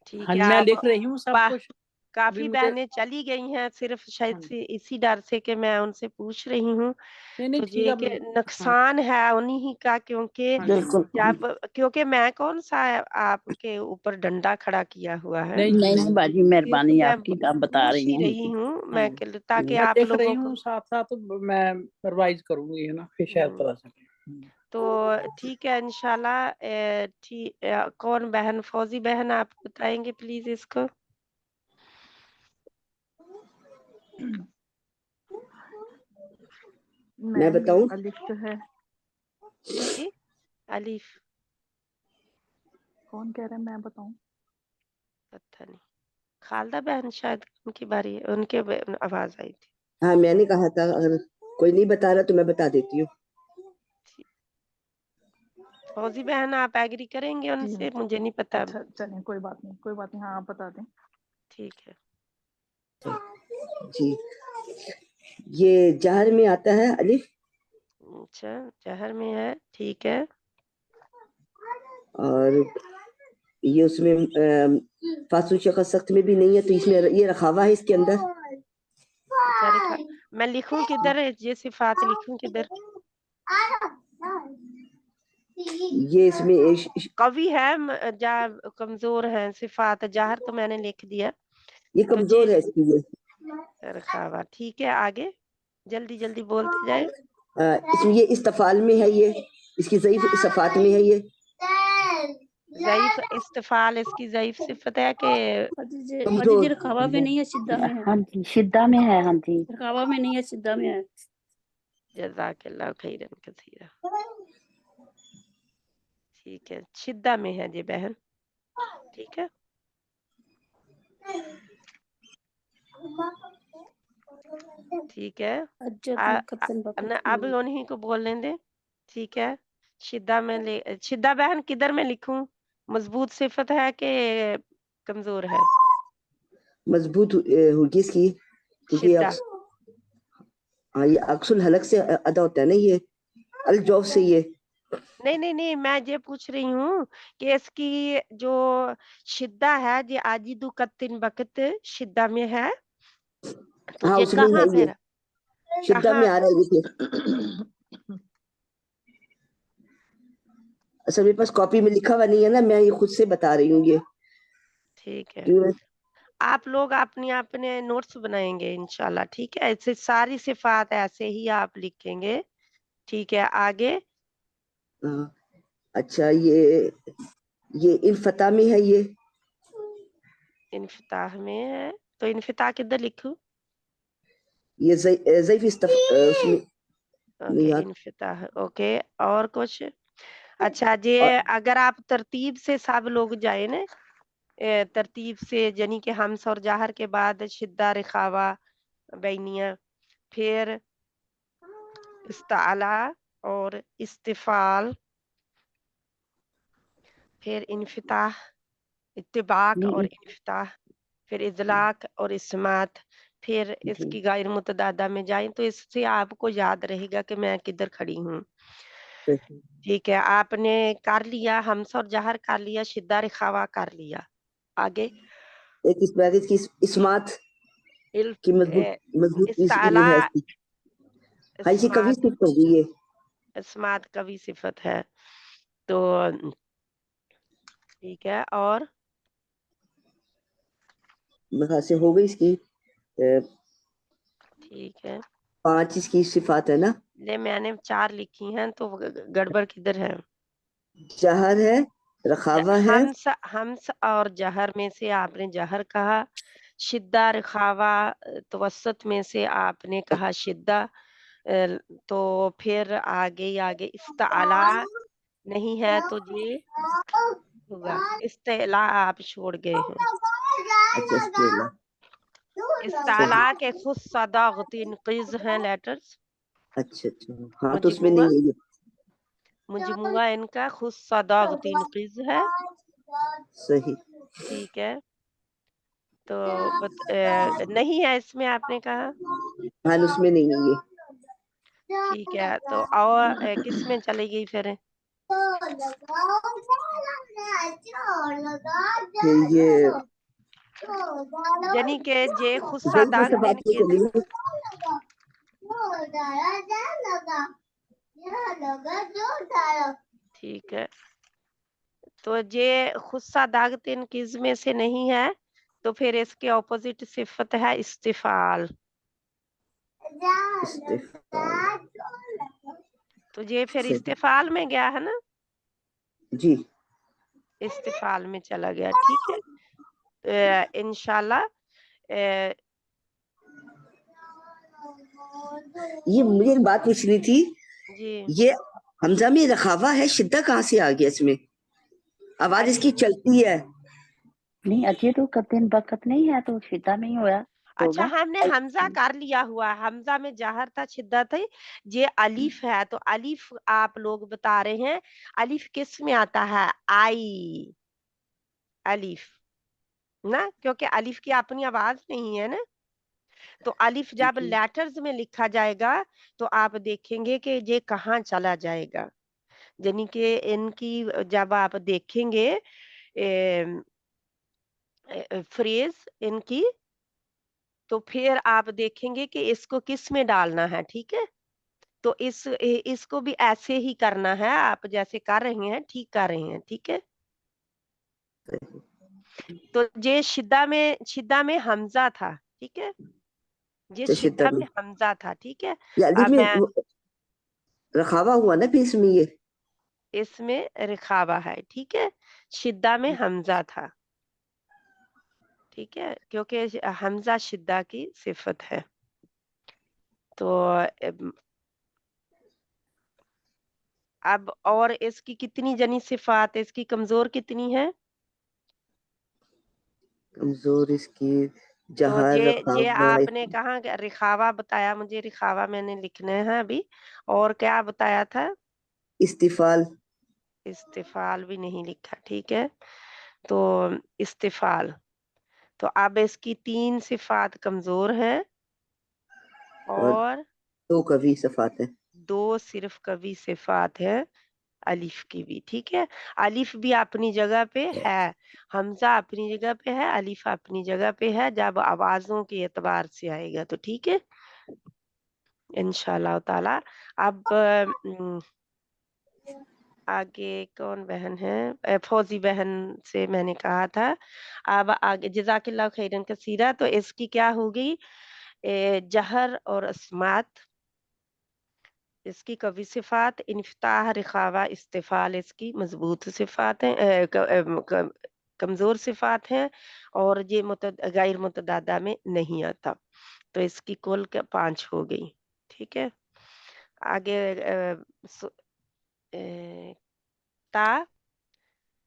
ठीक हाँ है, जी, मैं आप लिख रही हूँ सब बा कुछ। अभी काफ़ी मुझे बहनें चली गई हैं सिर्फ़ शायद हाँ जी, से इसी डर से कि मैं उनसे पूछ रही हूँ। नहीं नहीं तो ठीक ये है कि हाँ नुकसान है उन्हीं ही का क्योंकि हाँ जी बिल्कुल। जब क्योंकि मैं कौन-सा आपके ऊपर डंडा खड़ा किया हुआ है। नहीं नहीं नहीं बाजी, सिर्फ़ मेहरबानी मैं आपकी, आप बता पूछ रही ही हैं रही हमको। हूँ हाँ मैं जी, कि ताकि मैं आप लिख रही लोगों हूँ को साथ साथ, मैं रिवाइज करूंगी है ना, फिर शायद हुँ। पता चले। तो ठीक है इंशाल्लाह कौन बहन फौजी बहन आप बताएँगे प्लीज़ इसको? मैं मैम ये बताऊं? अलिफ जो है, जी, अलिफ कौन कह रहा है मैं बताऊं? पता नहीं। खालदा बहन शायद उनकी बारी है, उनके आवाज़ आई थी। हाँ, मैंने कहा था अगर कोई नहीं बता रहा तो मैं बता देती हूँ। जी, फौजी बहन आप एग्री करेंगे जी उनसे? मुझे नहीं पता। अच्छा चलिए, कोई बात नहीं, कोई बात नहीं, हाँ आप बता दें। ठीक है। जी, ये जहर में आता है अलिफ, अच्छा, जहर में है, ठीक है। और ये उसमें फासू शक्ल सख्त में भी नहीं है, तो इसमें ये रखा हुआ है इसके अंदर। अच्छा लिखा मैं लिखूँ किधर है? ये सिफ़ात लिखूँ किधर? ये इसमें कवि है जा कमज़ोर है सिफ़ात, जहर तो मैंने लिख दिया। ये तो ये कमजोर है इसकी ये। रखावा ठीक है आगे जल्दी-जल्दी बोलते जाएँ। इसमें ये इस्तफाल में है, ये इसकी ज़ईफ़ सफ़ात में है ये। ज़ईफ़ इस्तिफ़ाल इसकी ज़ईफ़ सिफ़त है कि अजी जी कमजोर। रखावा में नहीं है, शिद्दा में है। हाँ जी शिद्दा में है, हाँ जी। रखावा में नहीं है, शिद्दा में है। जज़ाकल्लाह खैरन कसीरा। ठीक है, शिद्दा में है जी बहन, ठीक है। ठीक है। अज्जतु कतन अब बकत उन्हीं को बोलने दे, ठीक है। शिद्दा में शिद्दा बहन किधर में लिखूं? मजबूत सिफत है कि कमजोर है? मजबूत होगी इसकी, क्योंकि शिद्दा। हाँ, ये अक्सुल हलक से अदा होता है ना, ये अल जौफ से ये। नहीं, मैं ये पूछ रही हूँ कि इसकी जो शिद्दा है ये आजिदु कत्तिन बकत शिद्दा में है, तो हाँ ये उसमें है कहाँ पे ये, शिद्दा में कहाँ? आ रहा है ये फिर। असल मेरे पास कॉपी में लिखा हुआ नहीं है ना, मैं ये खुद से बता रही हूँ ये। ठीक है, क्यों? आप लोग अपने अपने नोट्स बनाएंगे इंशाल्लाह, ठीक है। ऐसे सारी सिफात ऐसे ही आप लिखेंगे, ठीक है। आगे हाँ, अच्छा ये इनफता में है ये। इन्फिताह में है, तो इन्फिताह किधर लिखूं? ये ज़ईफ उसमें ओके, नहीं आता। इन्फिताह, ओके। और कुछ? अच्छा, ये और अगर आप तरतीब से सब लोग जाए ना, तरतीब से, यानी कि हमस और जाहर के बाद शिद्दा रिखावा बैनिया, फिर इस्ताला और इस्तिफाल, फिर इन्फिताह, इत्तिबाक और नहीं इन्फिताह, फिर इजलाक और इस्मात, फिर जी इसकी गायर मुतदादा में जाएं, तो इससे आपको याद रहेगा कि मैं किधर खड़ी हूँ। ठीक है, आपने कर लिया, हमस और जहर कर लिया, शिद्दा रिखावा कर लिया। आगे एक इस बैग की इस्मात इल्फ की मजबूत इस्ताला, वो है इसकी। हाँ, ये कवि इस्मात, सिफ्त होगी ये। इस्मात कवि सिफत है, तो ठीक है। और मेरे ख्याल से हो गई इसकी ठीक है, 5 इसकी सिफात है ना। ले मैंने 4 लिखी हैं, तो गड़बड़ किधर है? जहर है, रखावा है। हमस और जहर में से आपने जहर कहा, शिद्दा रिखावा तवसत में से आपने कहा शिद्दा, तो फिर आगे इस्ताला नहीं है, तो ये होगा इस्तेला, आप छोड़ गए हैं। अच्छा इस्तेला, इस्ताला सही। के खुद सदागतिन क़िज़ हैं लेटर्स, अच्छा हाँ, तो उसमें मुजमुआ, नहीं है ये। मुजमुआ इनका खुद सदागतिन क़िज़ है, सही। ठीक है। तो नहीं है इसमें आपने कहा, हाँ, उसमें नहीं है ये। ठीक है। तो और किस में चली गई फिर? फिर ये यानी कि जे खुस्सा जई में दाग सिफात दिन में के, चली गई। ठीक है। तो जे खुस्सा दाग तीन किस में से नहीं है, तो फिर इसके ऑपोजिट सिफत है इस्तिफाल, इस्तिफाल, तो ये फिर सही। इस्तिफाल में गया है ना, जी, इस्तिफाल में चला गया, ठीक है। इंशाल्लाह ये मुझे एक बात पूछनी थी। जी। ये हमजा में रखावा है, शिद्दा कहाँ से आ गया इसमें? आवाज अजी, इसकी चलती है। नहीं अजय तो कतिन बकत नहीं है तो शिद्दा में ही होया अच्छा, होगा। हमने हमजा कर लिया हुआ, हमजा में जहर था, शिद्दा थी, ये अलीफ है, तो अलीफ आप लोग बता रहे हैं, अलीफ किस में आता है? आई, अलीफ ना, क्योंकि अलीफ की अपनी आवाज नहीं है ना, तो अलिफ जब जी लेटर्स में लिखा जाएगा, तो आप देखेंगे कि ये कहाँ चला जाएगा, यानी कि इनकी जब आप देखेंगे फ्रेज इनकी, तो फिर आप देखेंगे कि इसको किस में डालना है, ठीक है। तो इसको भी ऐसे ही करना है, आप जैसे कर रहे हैं, ठीक कर रहे हैं, ठीक है। तो ये शिद्दा में हमजा था, ठीक है, ये शिद्दा शिद्दा में में हमजा था, ठीक है। या अलीफ अब में मैं रखावा हुआ ना फिर इसमें ये। इसमें रिखावा है, ठीक है, शिद्दा में हमजा था, ठीक है, क्योंकि हमजा शिद्दा की सिफत है। तो अब और इसकी कितनी जनी सिफात है, इसकी कमजोर कितनी है? कमजोर इसकी तो जहर, ये रखावा, आपने कहा कि रिखावा बताया, मुझे रिखावा मैंने लिखना है अभी, और क्या बताया था? इस्तिफाल। इस्तिफाल भी नहीं लिखा, ठीक है। तो इस्तिफाल, तो अब इसकी 3 सिफात कमजोर है और और 2 कवि सिफात है। 2 सिर्फ कवि सिफात है अलिफ की भी, ठीक है। अलिफ भी अपनी जगह पे है, हमजा अपनी जगह पे है, अलिफ अपनी जगह पे है, जब आवाजों के एतबार से आएगा तो ठीक है इंशाल्लाह ताला। अब आगे कौन बहन है? फौजी बहन से मैंने कहा था। अब आगे जज़ाकिल्लाह खैरन कसीरा, तो इसकी क्या होगी? जहर और अस्मात, इसकी कवी सिफात, इन्फताह, रिखावा, इस्तिफाल इसकी मजबूत सिफात हैं, कमजोर सिफात हैं, और ये गैर मुतदादा में नहीं आता। तो इसकी कुल 5 हो गई, ठीक है। आगे ता,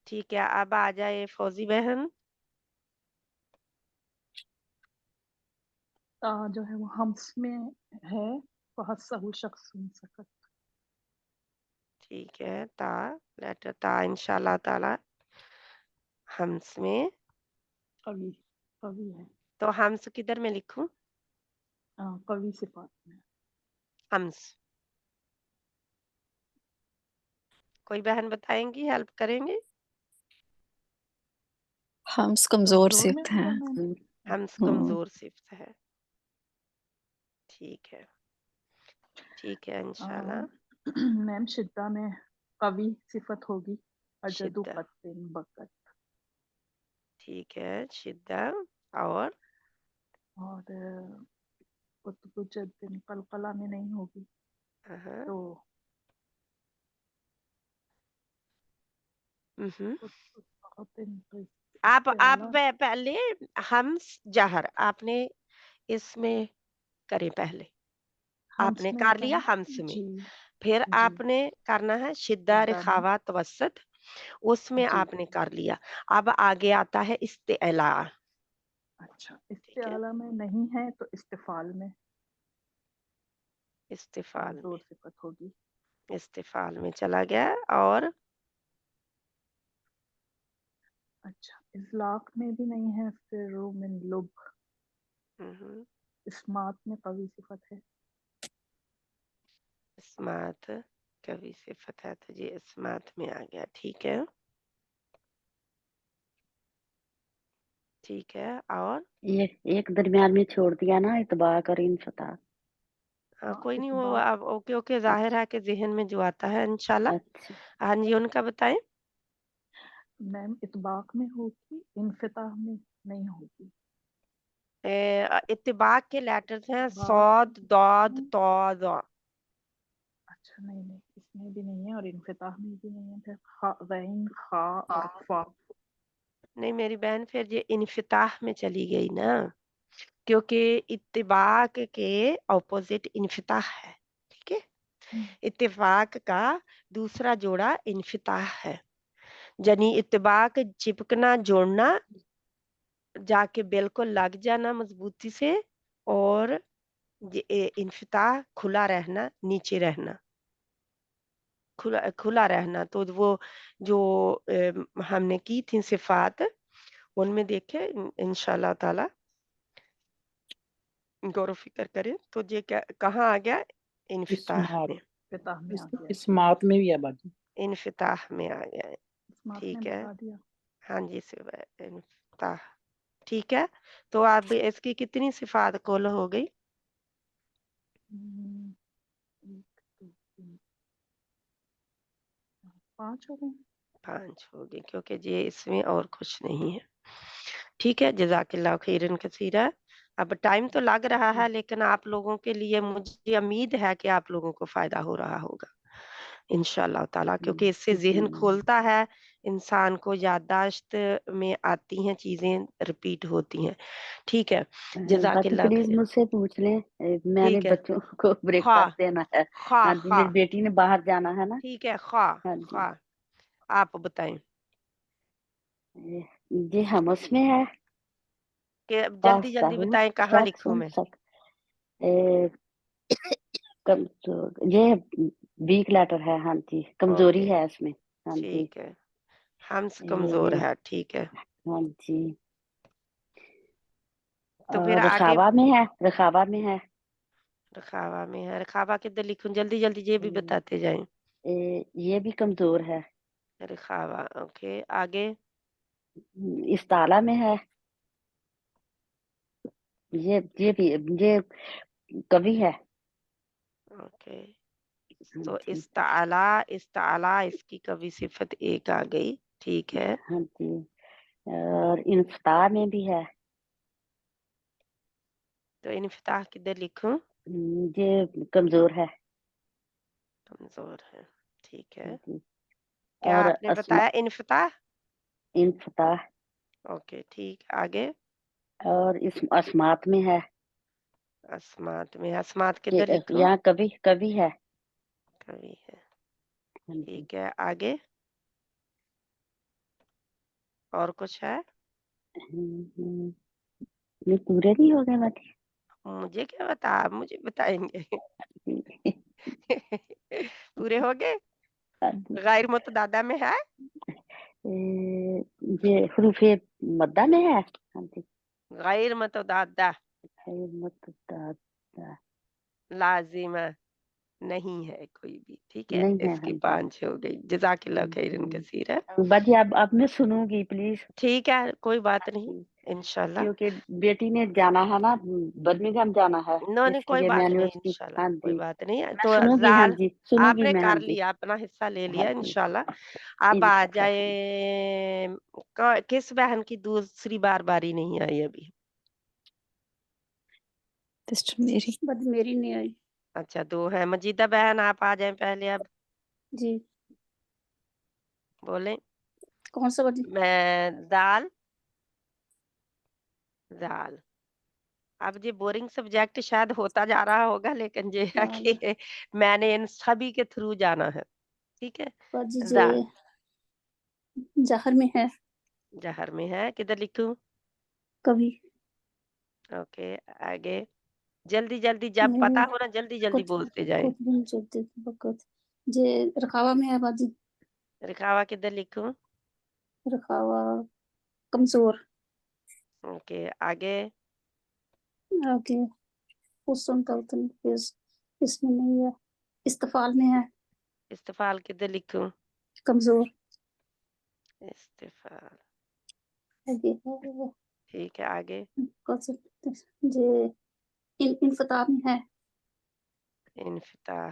ठीक है। अब आ जाए फौजी बहन। जो है वो हम्स में है, फहस्सहु शख्सुन सकत। ठीक है, ता, लेटर ता इंशाल्लाह ताला हम्स में। कवि कवि है, तो हम्स किधर में लिखूं? कवि सिफात में। हम्स, कोई बहन बताएंगी, हेल्प करेंगे? हम्स कमजोर कमजोर में सिफ्त भी है। है मैम। हम्स हम्म, कमजोर सिफ्त है, ठीक है, ठीक है इंशाल्लाह। मैम शिद्दा में कवि सिफत होगी, अजदु शिद्दा, कत्तिन बकत। ठीक है, शिद्दा, और और कुतुब जद्दिन कलकला में नहीं होगी, हाँ, तो हम्म। कुतुब कत्तिन आप इसके अलावा पहले हम्स जहर आपने इसमें करे, पहले हम्स आपने में कर है। लिया हम्स में, जी फिर जी। आपने करना है शिद्दा, शिद्दा में रिखावा, तवस्सुत, उसमें जी। आपने कर लिया। अब आगे आता है इस्तिअला, अच्छा, इसके ठीक है, आला में नहीं है तो इस्तिफाल में इस्तिफाल में, कमजोर सिफत होगी। इस्तिफाल में चला गया। और अच्छा, इजलाक में भी नहीं है, फिर मिन लुब, हम्म, इस्मात में कवि सिफत है। इस्मात कवि सिफत है, तो ये इस्मात में आ गया, ठीक है, ठीक है। और ये एक दरमियान में छोड़ दिया ना, इतबाक और इनफता। हाँ, हाँ, कोई नहीं, वो इतबाक। अब ओके ओके, जाहिर है कि जहन में जो आता है इंशाल्लाह। अच्छा, हाँ जी, उनका बताएं। मैम इतबाक में होगी, इनफिताह में नहीं होगी। इत्तिबाक के लेटर्स हैं इतबाक सौद, दौद, में तौ, ज़। अच्छा, नहीं नहीं, इसमें भी नहीं है और इनफिताह में भी नहीं है। फिर खा, गैन, खा और फा। नहीं मेरी बहन, फिर ये इन्फिताह में चली गई ना, क्योंकि इत्तिबाक के ऑपोजिट इन्फिताह है, ठीक है। इत्तिफाक का दूसरा जोड़ा इन्फिताह है, यानी इत्तिबाक चिपकना, जोड़ना, जाके बिल्कुल लग जाना मजबूती से, और इन्फिताह खुला रहना, नीचे रहना, खुला खुला रहना। तो वो जो हमने की थी सिफात, उनमें देखे इंशाल्लाह ताला, गौर फिक्र करें तो ये क्या कहाँ आ गया? इन्फिताह इस्मात में, फिताह में आ गया। इस्मात में भी है बाजी। इन्फिताह में आ गया है, इस्मात में ठीक है। बता दिया। हाँ जी, इन्फिताह, ठीक है। तो आप इसकी कितनी सिफात कुल हो गई? 1 2 3 5 हो गए। 5 हो गई, क्योंकि ये इसमें और कुछ नहीं है, ठीक है। जज़ाकिल्लाह खैरन कसीरा। अब टाइम तो लग रहा है, लेकिन आप लोगों के लिए मुझे उम्मीद है कि आप लोगों को फायदा हो रहा होगा इंशाल्लाह ताला, क्योंकि इससे ज़हन खुलता है, इंसान को याददाश्त में आती हैं, चीजें रिपीट होती हैं। ठीक है, बाजी जज़ाकिल्लाह प्लीज खैर। मुझसे पूछ लें, मैंने ठीक है, बच्चों को खा ब्रेकफास्ट देना है। खा हाँ जी, खा मेरी बेटी ने बाहर जाना है ना। ठीक है, खा हाँ जी, खा आप बताएं ये हमस में है। कि जल्दी पास्ता जल्दी हूँ बताएं कहाँ शख्स लिखूं मैं। ए, कमजोर, ये वीक लेटर है। हाँ जी, कमजोरी ओके, है इसमें। हाँ जी, ठीक है, हम्स कमजोर ये है, ठीक है। हाँ जी। तो फिर और आगे रखावा में है, रखावा में है। रखावा में है, रखावा किधर लिखूं, जल्दी जल्दी ये भी बताते जाएं। ये भी कमजोर है। रखावा, ओके, आगे इस ताला में है। ये भी ये कवि है। ओके। हाँ तो जी, इस्ताला इसकी कवि सिफत एक आ गई, ठीक है। हाँ जी। और इंफ्ता में भी है। तो इन्फिताह किधर लिखूं, ये कमजोर है। कमजोर है, ठीक है। हाँ जी। क्या और आपने बताया, इन्फिताह, इंफ्ता, ओके, ठीक, आगे और इस अस्मात में है। अस्मात में, अस्मात कि किधर लिखूं, यहाँ कवि कवि है। कवि है, हाँ जी। ठीक है, आगे और कुछ है, ये पूरे नहीं हो गए बाकी। मुझे क्या बता, आप मुझे बताएंगे। पूरे हो गए। हाँ जी। गैर मुतदादा में है, ये हरूफे मद्दा में है। हाँ जी, गैर मुतदादा खैर मुतदादा लाजिमा नहीं है कोई भी, ठीक है, नहीं है। हाँ इसकी जी। 5 हो गई। जज़ाकिल्लाह खैरन कसीरा। बाजी अब मैं सुनूंगी प्लीज, ठीक है, कोई बात नहीं, इंशाल्लाह। क्योंकि बेटी ने जाना है ना, बर्मिंघम जाना है, नो नहीं, कोई इसलिए बात मैंने नहीं, उसकी। इंशाल्लाह हाँ कोई जी, बात नहीं है। मैं तो सुनूंगी। हाँ जाल जी, सुनूंगी आपने मैं। हाँ कर जी, लिया, अपना हिस्सा ले हाँ लिया, जी, इंशाल्लाह। अब आ इंशाल्लाह। जाए किस बहन की दूसरी बार बारी नहीं आई अभी। सिस्टर मेरी। बस मेरी नहीं आई। अच्छा, 2 है, मजीदा बहन आप आ जाएं पहले, अब जी, बोलें। कौन सा बजी? मैं दाल दाल। अब ये बोरिंग सब्जेक्ट शायद होता जा रहा होगा, लेकिन ये है हाँ, कि मैंने इन सभी के थ्रू जाना है, ठीक है। बजी जे दाल जहर में है, जहर में है, किधर लिखूं, कभी ओके, आगे जल्दी जल्दी, जब मेरे पता हो ना जल्दी जल्दी कुछ बोलते जाए। कुछ दिन चलते वक्त जे रखावा में है बाजी। रिखावा किधर लिखूं, रखावा कमजोर। ओके, आगे आगे हुस्न तलतन इसमें नहीं है। इस्तफाल में है, इस्तिफाल किधर लिखूं, कमजोर। इस्तिफाल, आगे है ठीक है, आगे जे इनफताह में है, इनफिताह,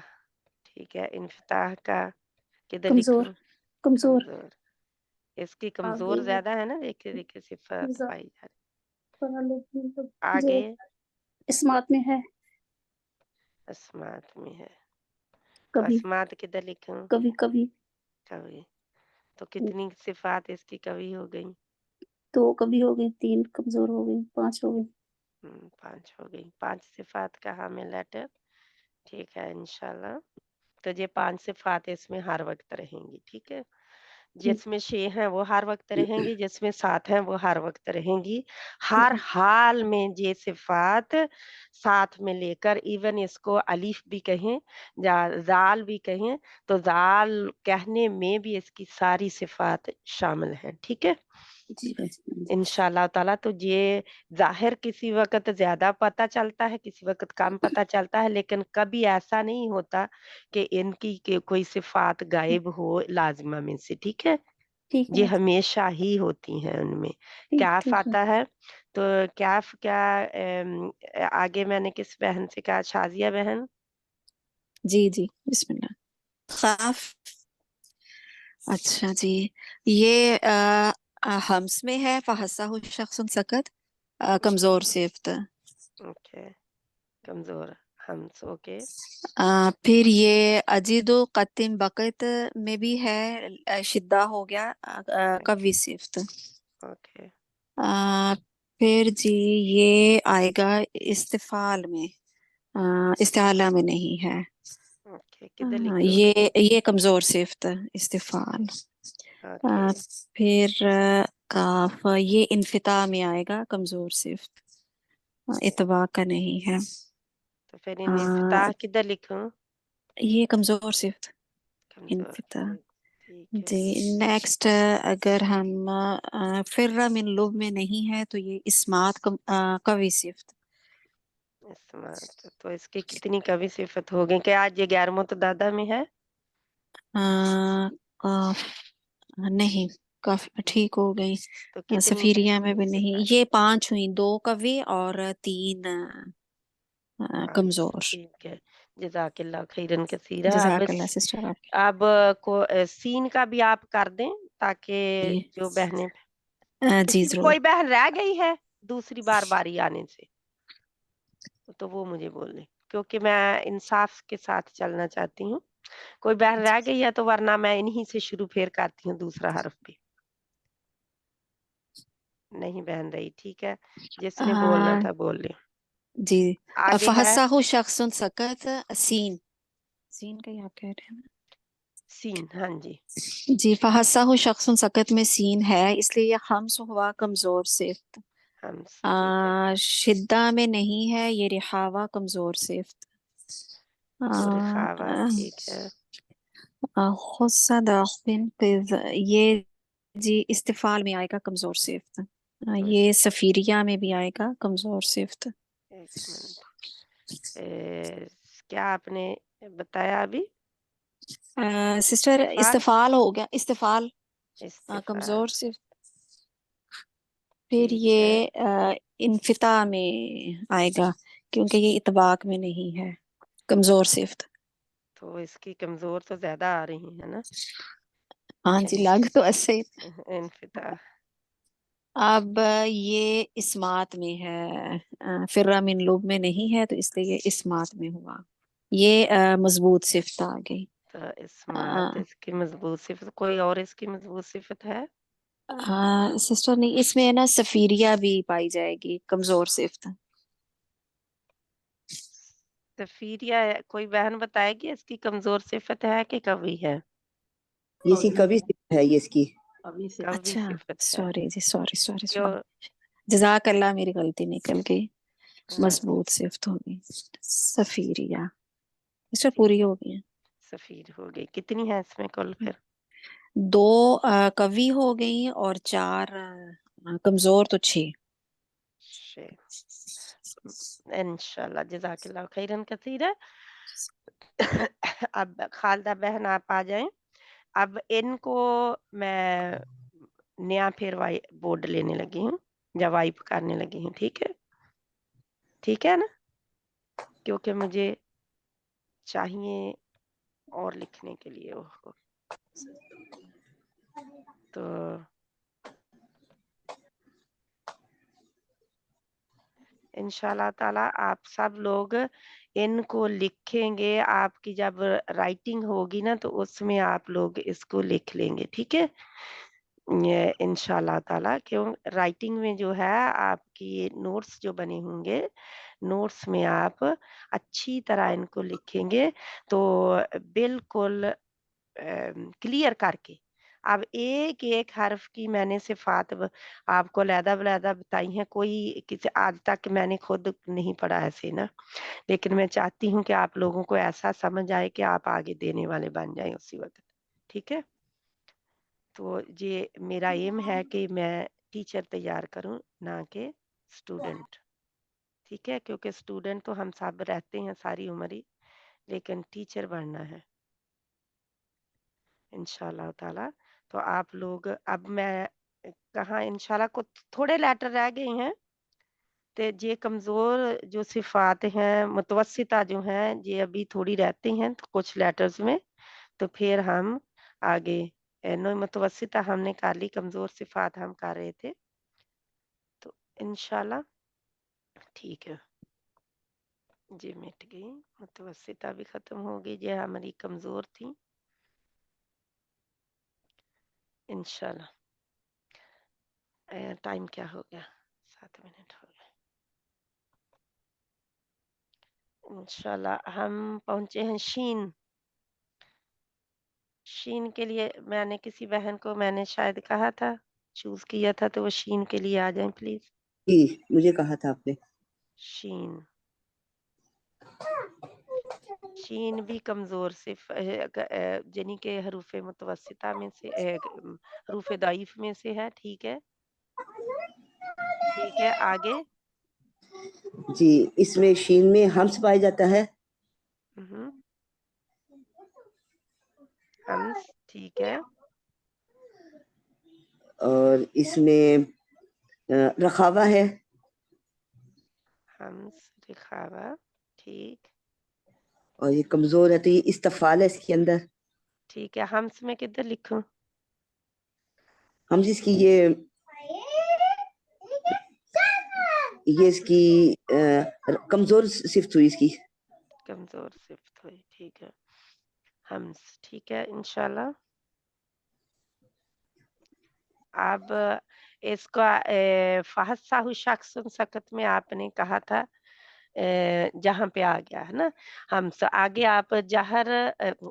ठीक है, इनफिताह का किधर कमजोर लिखूं, कमजोर। कमजोर, इसकी आगे कमजोर ज्यादा है ना, देखिए देखिए सिफत पाई जा रही, जे आगे इस्मात में है, अस्मात में है, तो कभी अस्मात किधर लिखूं, कभी कभी कवि, तो कितनी सिफात इसकी कवि हो गई, 2 कभी हो गई, 3 कमजोर हो गई, 5 हो गई। 5 हो गई, 5 सिफात का हमें लेटर, ठीक है, इंशाल्लाह। तो ये 5 सिफात इसमें हर वक्त रहेंगी, ठीक है। ठीक जिसमें 6 हैं वो हर वक्त रहेंगी, जिसमें 7 हैं वो हर वक्त रहेंगी। ठीक हर है। हाल में ये सिफात साथ में लेकर, इवन इसको अलीफ भी कहें या जाल भी कहें, तो जाल कहने में भी इसकी सारी सिफात शामिल हैं, ठीक है। जी बाजी। इंशाल्लाह ताला। तो ये ज़ाहिर किसी वक़्त ज़्यादा पता चलता है, किसी वक़्त कम पता चलता है, लेकिन कभी ऐसा नहीं होता कि इनकी कोई सिफ़ात गायब हो लाज़िमा में से, ठीक है? ठीक है ये बाजी। हमेशा ही होती हैं उनमें। ठीक कैफ़ ठीक है। आता है, तो कैफ़ क्या आगे मैंने किस बहन से कहा, शाज़िया बहन? जी जी, बिस्मिल्लाह। खाफ। अच्छा जी, ये हम्स में है, फहस्साहु शख्सुन सकत, कमजोर सिफ्त। ओके, कमज़ोर। हम्स ओके फिर ये अजीदो कतिम बकत में भी है, शिद्दा हो गया, कवी सिफ्त। ओके आ, फिर जी ये आएगा इस्तिफाल में, इस्तिआला में नहीं है। ओके किधर लिखूं ये कमजोर सिफ्त इस्तिफाल। ओके फिर काफ ये इन्फिता में आएगा, कमजोर सिफ्त, इतबा का नहीं है। तो फिर आ, इन्फिताह किधर लिखूं ये कमजोर सिफ्त कमजोर इन्फिता। ठीक है जी नेक्स्ट, अगर हम फिर्रा मिन लुब में नहीं है तो ये इस्मात कवी सिफ्त। तो इसकी कितनी कवि सिफत हो गई? क्या आज ये 11 तो दादा में है? आ, काफ नहीं, काफी ठीक हो गई। तो कितनी सफीरिया में भी नहीं, ये 5 हुई, 2 कवि और 3 अच्छा कमजोर। ठीक है जजाकिल्लाह खैरन कसीरा अब जजाकल्ला सिस्टर आपकी। अब सीन का भी आप कर दें ताकि जो बहनें जी किसी जरूर। कोई बहन रह गई है दूसरी बार बारी आने से तो वो मुझे बोल दे क्योंकि मैं इंसाफ के साथ चलना चाहती हूँ। कोई बहन रह गई है तो वरना मैं इन्हीं से शुरू फिर करती हूँ दूसरा हर्फ भी। नहीं बहन रही ठीक है जिसने बोलना आ, था बोल ले। जी आगे है फहसाहु शख्सुन सकत, सीन, सीन का ही आप कह रहे हैं सीन हाँ जी ना? जी फहसाहु शख्सुन सकत में सीन है, इसलिए ये हम्स हुआ कमजोर सिफ्त। हम ठीक है शिद्दा में नहीं है, ये रिहावा कमजोर सिफ्त। तो रिखावा आ, ठीक है खुस्सा दाखिन क़िज़, ये जी इस्तिफाल में आएगा, कमजोर सिफ्त। ये सफीरिया में भी आएगा, कमजोर सिफ्त। एक मिनट क्या आपने बताया अभी सिस्टर इस्तिफाल इस्तिफाल हो गया, इस्तिफाल इस्तिफाल कमजोर सिफ्त। फिर ठीक है ये इन्फिता में आएगा, क्योंकि ये इतबाक में नहीं है, कमजोर सिफ्त। तो इसकी कमजोर तो ज्यादा आ रही है ना हाँ जी लग तो ऐसे ही। इन्फिता अब ये इस्मात में है, फिर्रा मिन लुब में नहीं है, तो इसलिए ये इस्मात में हुआ। ये मजबूत सिफ्त आ गई। तो इस्मात इसकी मजबूत सिफत कोई और इसकी मजबूत सिफत है सिस्टर नहीं, इसमें है ना सफीरिया भी पाई जाएगी, कमजोर सिफ्त। तो फिर या कोई बहन बताएगी इसकी कमजोर सिफत है कि कवि है ये इसकी कवि कवि है, सिफत है ये इसकी। कवि से कवि अच्छा सिफत है सॉरी जी, सॉरी सॉरी क्यों सॉरी, जजाकल्ला, मेरी गलती निकल गई। हाँ, मजबूत सिफ्त होगी सफीरिया। इसमें ठीक पूरी हो गई है। सफीर हो गई कितनी है इसमें कुल फिर 2 कवि हो गई और 4 कमजोर, तो 6। इंशाल्लाह जजाकिल्लाह खैरन कसीरा अब खालदा बहन आप आ जाएं अब इनको मैं नया फिर बोर्ड लेने लगी हूँ या वाइप करने लगी हूँ ठीक है ना क्योंकि मुझे चाहिए और लिखने के लिए ओह तो इंशाल्लाह ताला आप सब लोग इनको लिखेंगे आपकी जब राइटिंग होगी ना तो उसमें आप लोग इसको लिख लेंगे ठीक है ये इंशाल्लाह ताला क्यों राइटिंग में जो है आपकी नोट्स जो बने होंगे नोट्स में आप अच्छी तरह इनको लिखेंगे तो बिल्कुल क्लियर करके अब एक एक हर्फ की मैंने सिफात आपको अलहदा-अलहदा बताई हैं कोई किसी आज तक मैंने खुद नहीं पढ़ा ऐसे ना लेकिन मैं चाहती हूँ कि आप लोगों को ऐसा समझ आए कि आप आगे देने वाले बन जाएं उसी वक्त ठीक है तो ये मेरा एम है कि मैं टीचर तैयार करूं ना कि स्टूडेंट ठीक है क्योंकि स्टूडेंट तो हम सब रहते हैं सारी उम्र ही लेकिन टीचर बनना है इंशाल्लाह ताला तो आप लोग अब मैं कहाँ इंशाल्लाह कुछ थोड़े लेटर रह गए हैं तो ये कमज़ोर जो सिफ़ात हैं मुतवस्सिता जो हैं ये अभी थोड़ी रहती हैं तो कुछ लेटर्स में तो फिर हम आगे नो मुतवस्सिता हमने कर ली कमज़ोर सिफ़ात हम कर रहे थे तो इंशाल्लाह ठीक है जी मिट गई, मुतवस्सिता भी खत्म हो गई, ये हमारी कमजोर थी इंशाल्लाह। टाइम क्या हो गया? 7 मिनट हो गए। इंशाल्लाह हम पहुंचे हैं शीन। शीन के लिए मैंने किसी बहन को मैंने शायद कहा था, चूज किया था, तो वो शीन के लिए आ जाएं प्लीज। जी मुझे कहा था आपने। शीन, शीन भी कमजोर सिर्फ यानी के हरूफ मुतवस्सिता में से हरूफ दाइफ में से है। ठीक है, ठीक है, आगे। जी इसमें शीन में हम्स पाया जाता है। हम्स, ठीक है। और इसमें रखावा है। हम्स, रिखावा, ठीक। और ये कमजोर है तो ये इस्तफाल है इसके अंदर। ठीक है, हम्स में किधर लिखूं? हम जिसकी ये इसकी कमजोर सिफ्त हुई इसकी। कमजोर सिफ्त हुई, ठीक है। हम्स, ठीक है इंशाल्लाह। अब इसका फहसाहु शख्सन सकत में आपने कहा था जहां पे आ गया है ना हम आगे आप जहर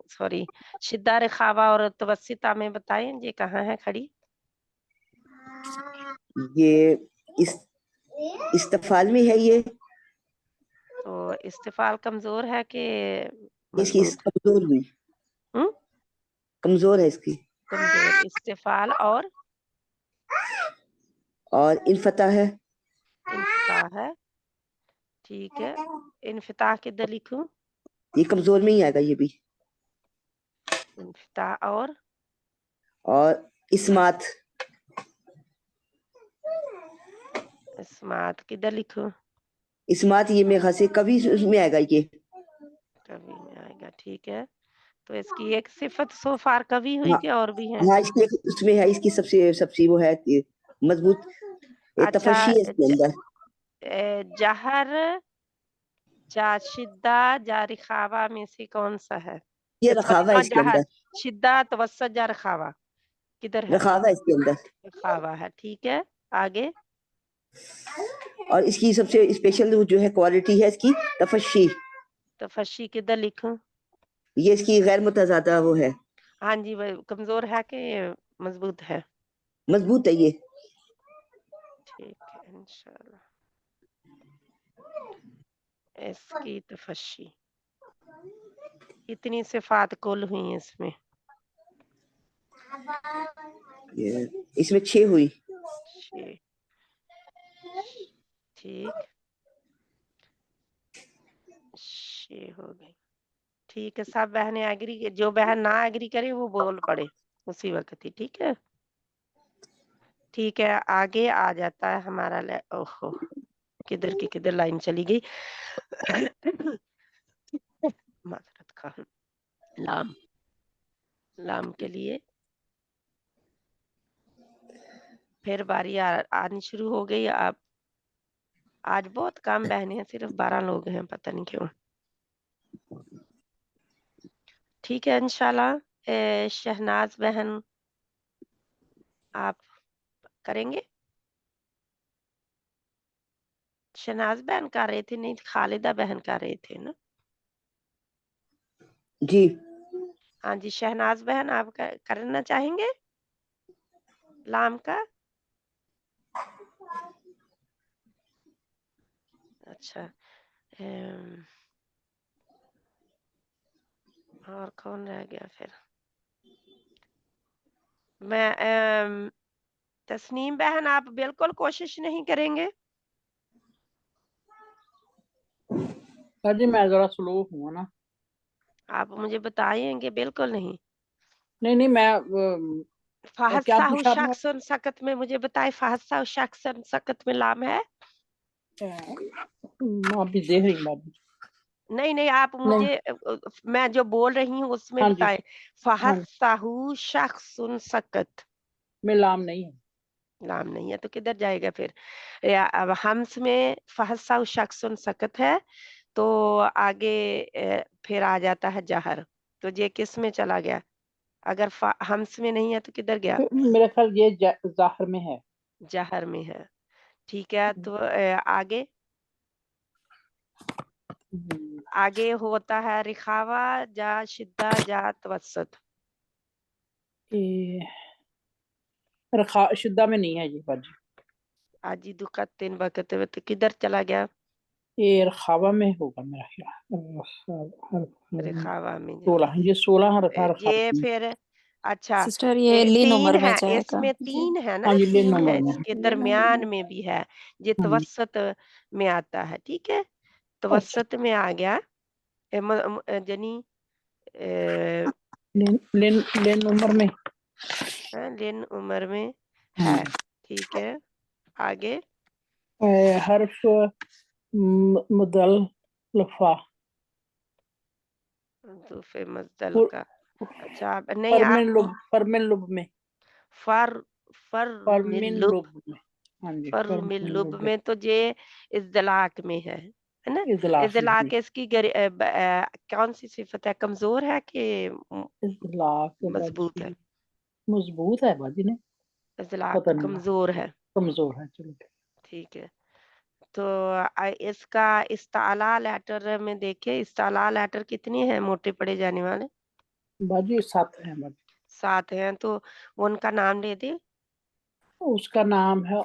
सॉरी शिद्दा रखावा और तवस्सिता में बताएं ये कहाँ है खड़ी? ये इस इस्तफाल में है ये। तो इस्तिफाल कमजोर है कि इसकी मजबूत? कमजोर हुई, हम्म, कमजोर है इसकी। कमजोर इस्तिफाल और इनफता है। इनफिताह है, ठीक है। इनफिताह किधर लिखूं? ये कमजोर में ही आएगा ये भी। इनफिताह और इस्मात। इस्मात किधर लिखूं? इस्मात ये मेरे ख्याल से कभी उसमें आएगा ये। कवि में आएगा, ठीक है। तो इसकी एक सिफत सोफार कवि हुई हाँ कि और भी है? हाँ इसकी उसमें है, इसकी सबसे सबसे वो है कि मजबूत अच्छा, तफशी है इसके अंदर। जहर जा शिद्दा जा रिखावा में से कौन सा है? ये सॉरी, रखावा है हाँ, इसके जहर अंदर। शिद्दा तवस्सुत जा रिखावा किधर है? रखावा है इसके अंदर। रिखावा है, ठीक है, आगे। और इसकी सबसे स्पेशल जो है क्वालिटी है इसकी तफशी। तफशी किधर लिखूं? ये इसकी गैर मुतज़ादा वो है। हाँ जी, वो कमजोर है कि मजबूत है? मजबूत है ये। ठीक है इंशाल्लाह। इसकी तफशी कितनी सिफात कुल हुई हैं इसमें? ये इसमें 6 हुई। 6, ठीक, 6 हो गई। ठीक है, सब बहनें एग्री, जो बहन ना एग्री करे वो बोल पड़े उसी वक्त ही, ठीक है। ठीक है, आगे आ जाता है हमारा ओहो, किधर की किधर लाइन चली गई। माजरत का लाम, लाम के लिए फिर बारी आनी शुरू हो गई। अब आज बहुत कम बहनें हैं, सिर्फ 12 लोग हैं, पता नहीं क्यों। ठीक है इंशाल्लाह। शहनाज बहन आप करेंगे? शहनाज बहन कर रहे थे, नहीं खालिदा बहन कर रहे थे ना? जी हाँ जी, शहनाज बहन आप करना चाहेंगे लाम का? अच्छा, और कौन रह गया फिर? मैं तस्नीम बहन आप बिल्कुल कोशिश नहीं करेंगे? सर जी मैं जरा स्लो हूँ ना। आप मुझे बताएंगे? बिल्कुल नहीं। नहीं मैं क्या फहसाहु पूछा आपने? शख्सन सकत में मुझे बताए, फहसाहु शख्सन सकत में लाम है? अभी देख रही हूँ अभी। नहीं नहीं, आप नहीं। मुझे मैं जो बोल रही हूँ उसमें हाँ जी। बताएं। हाँ जी, फहसाहु शख्सन सकत में लाम नहीं है। लाम नहीं है तो किधर जाएगा फिर? या अब हम्स में फहसाहु शख्सन सकत है, तो आगे फिर आ जाता है जहर। तो ये किस में चला गया? अगर हम्स में नहीं है तो किधर गया? मेरा ख्याल ये ज़ाहिर में है। जहर में है। ठीक है, तो आगे आगे होता है रिखावा जा शिद्दा जा तवस्सुत। शिद्दा में नहीं है ये बाजी। आजी दुकत तीन बकत तो किधर चला गया? ये रखावा में होगा मेरा ख्याल। रिखावा में 16 ये 16 रखा ये फिर अच्छा सिस्टर ये लीन तीन उम्र में है, जाएगा इसमें जी। तीन है ना, हाँ जी लेन तीन नंबर है, में। इसके दरमियान में भी है, ये हाँ जी। तवस्सुत में आता है। ठीक है, अच्छा तवस्सुत में आ गया जनी लेन उम्र में लेन उम्र में है। ठीक है, आगे हर्फ मुदल लफा दूफे मजदल फुर- का। अच्छा नहीं आप फरमिन लुब में फर फरमिन लुब लुब में। हाँ जी फर्मिल लुब में तो ये इज़्दिलाक में है ना? इज़लाक इज़्दिलाक इसकी कौन सी सिफत है? कमजोर है कि मजबूत है? मजबूत है बाजी ने इज़्दिलाक पता नहीं कमजोर है। कमजोर है। चलो ठीक है, तो इसका इस्ताला लेटर में देखिए, इस्ताला लेटर कितनी है मोटे पड़े जाने वाले? बाजी 7 है बाजी। 7 हैं, तो उनका नाम ले दे। उसका नाम है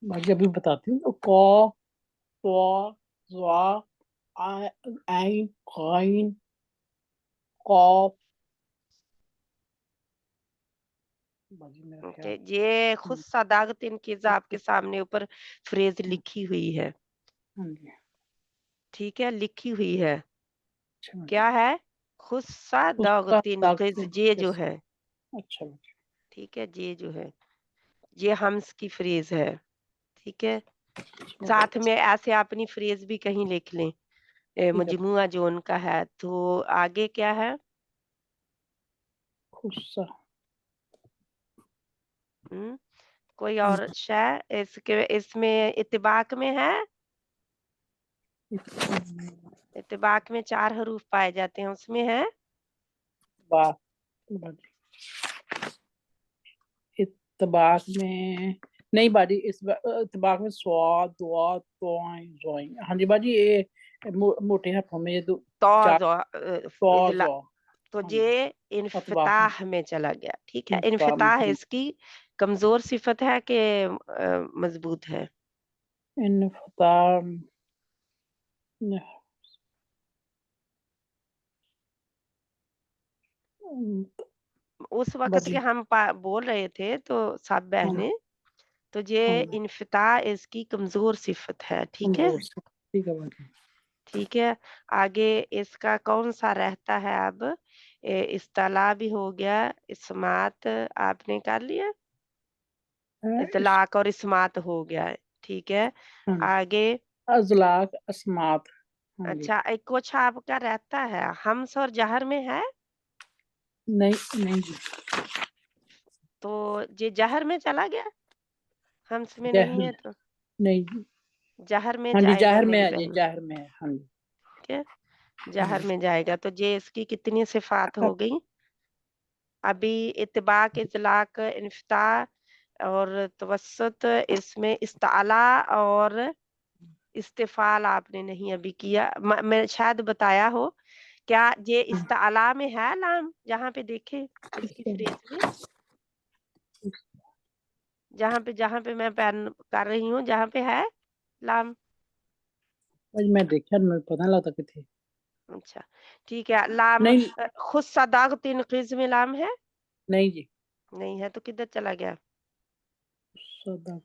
बाजी अभी बताती हूँ। कौ तो ज़ा आइन गाइन कौफ बाजी मेरा ख्याल। ये खुद सदागत इनकीज़ा आपके सामने ऊपर फ्रेज लिखी हुई है। हाँ जी ठीक है, लिखी हुई है। अच्छा क्या है? खुस्सा दागतिन ये जो है। अच्छा ठीक है, ये जो है ये हम्स की फ्रेज है। ठीक है, साथ में ऐसे अपनी फ्रेज भी कहीं लिख लें, मजमुआ जो उनका है। तो आगे क्या है? खुस्सा कोई और शय इसके इसमें इत्तिबाक में है? इत्तिबाक में 4 हरूफ पाए जाते हैं, उसमें है इत्तबाक में नहीं बाजी। इत्तबाक में स्वाद दुआ तोइन जोइन। हाँ जी बाजी ये मोटे हरफों में ये तो ये इन्फिताह में चला गया। ठीक है, इन्फिताह इसकी कमजोर सिफत है कि मजबूत है? इन्फिताह उस वक्त के हम बोल रहे थे तो सब बहनें, तो ये इन्फिताह इसकी कमजोर सिफत है। ठीक है, ठीक है बाजी। ठीक है, आगे इसका कौन सा रहता है? अब इस्तिला भी हो गया, इस्मात आपने कर लिया, इतलाक और इस्मात हो गया है। ठीक है, आगे अजलाक अस्मात। अच्छा एक कुछ आपका रहता है हम्स और जहर में है? नहीं नहीं जी तो ये जहर में चला गया, हम्स में जहर नहीं है तो नहीं जी। जहर में हाँ जी जाएगा जहर में मेरी है जी बहन। जहर में है। हाँ जी ठीक है, जहर में जाएगा। तो ये इसकी कितनी सिफात हो गई? अभी इत्तिबाक इतलाक इन्फिता और तवस्सुत, इसमें इस्ताला और इस्तिफाल आपने नहीं अभी किया। मैं शायद बताया हो क्या? ये इस्ताला में है लाम? जहाँ पे देखे इसकी फ्रेज में, जहाँ पे मैं पैन कर रही हूँ, जहाँ पे है लाम। आज मैं देखा मैं पता नहीं लगता कि थे। अच्छा ठीक है, लाम नहीं खुद सदाग 3 क़िज़ में लाम है? नहीं जी नहीं है तो किधर चला गया? सदा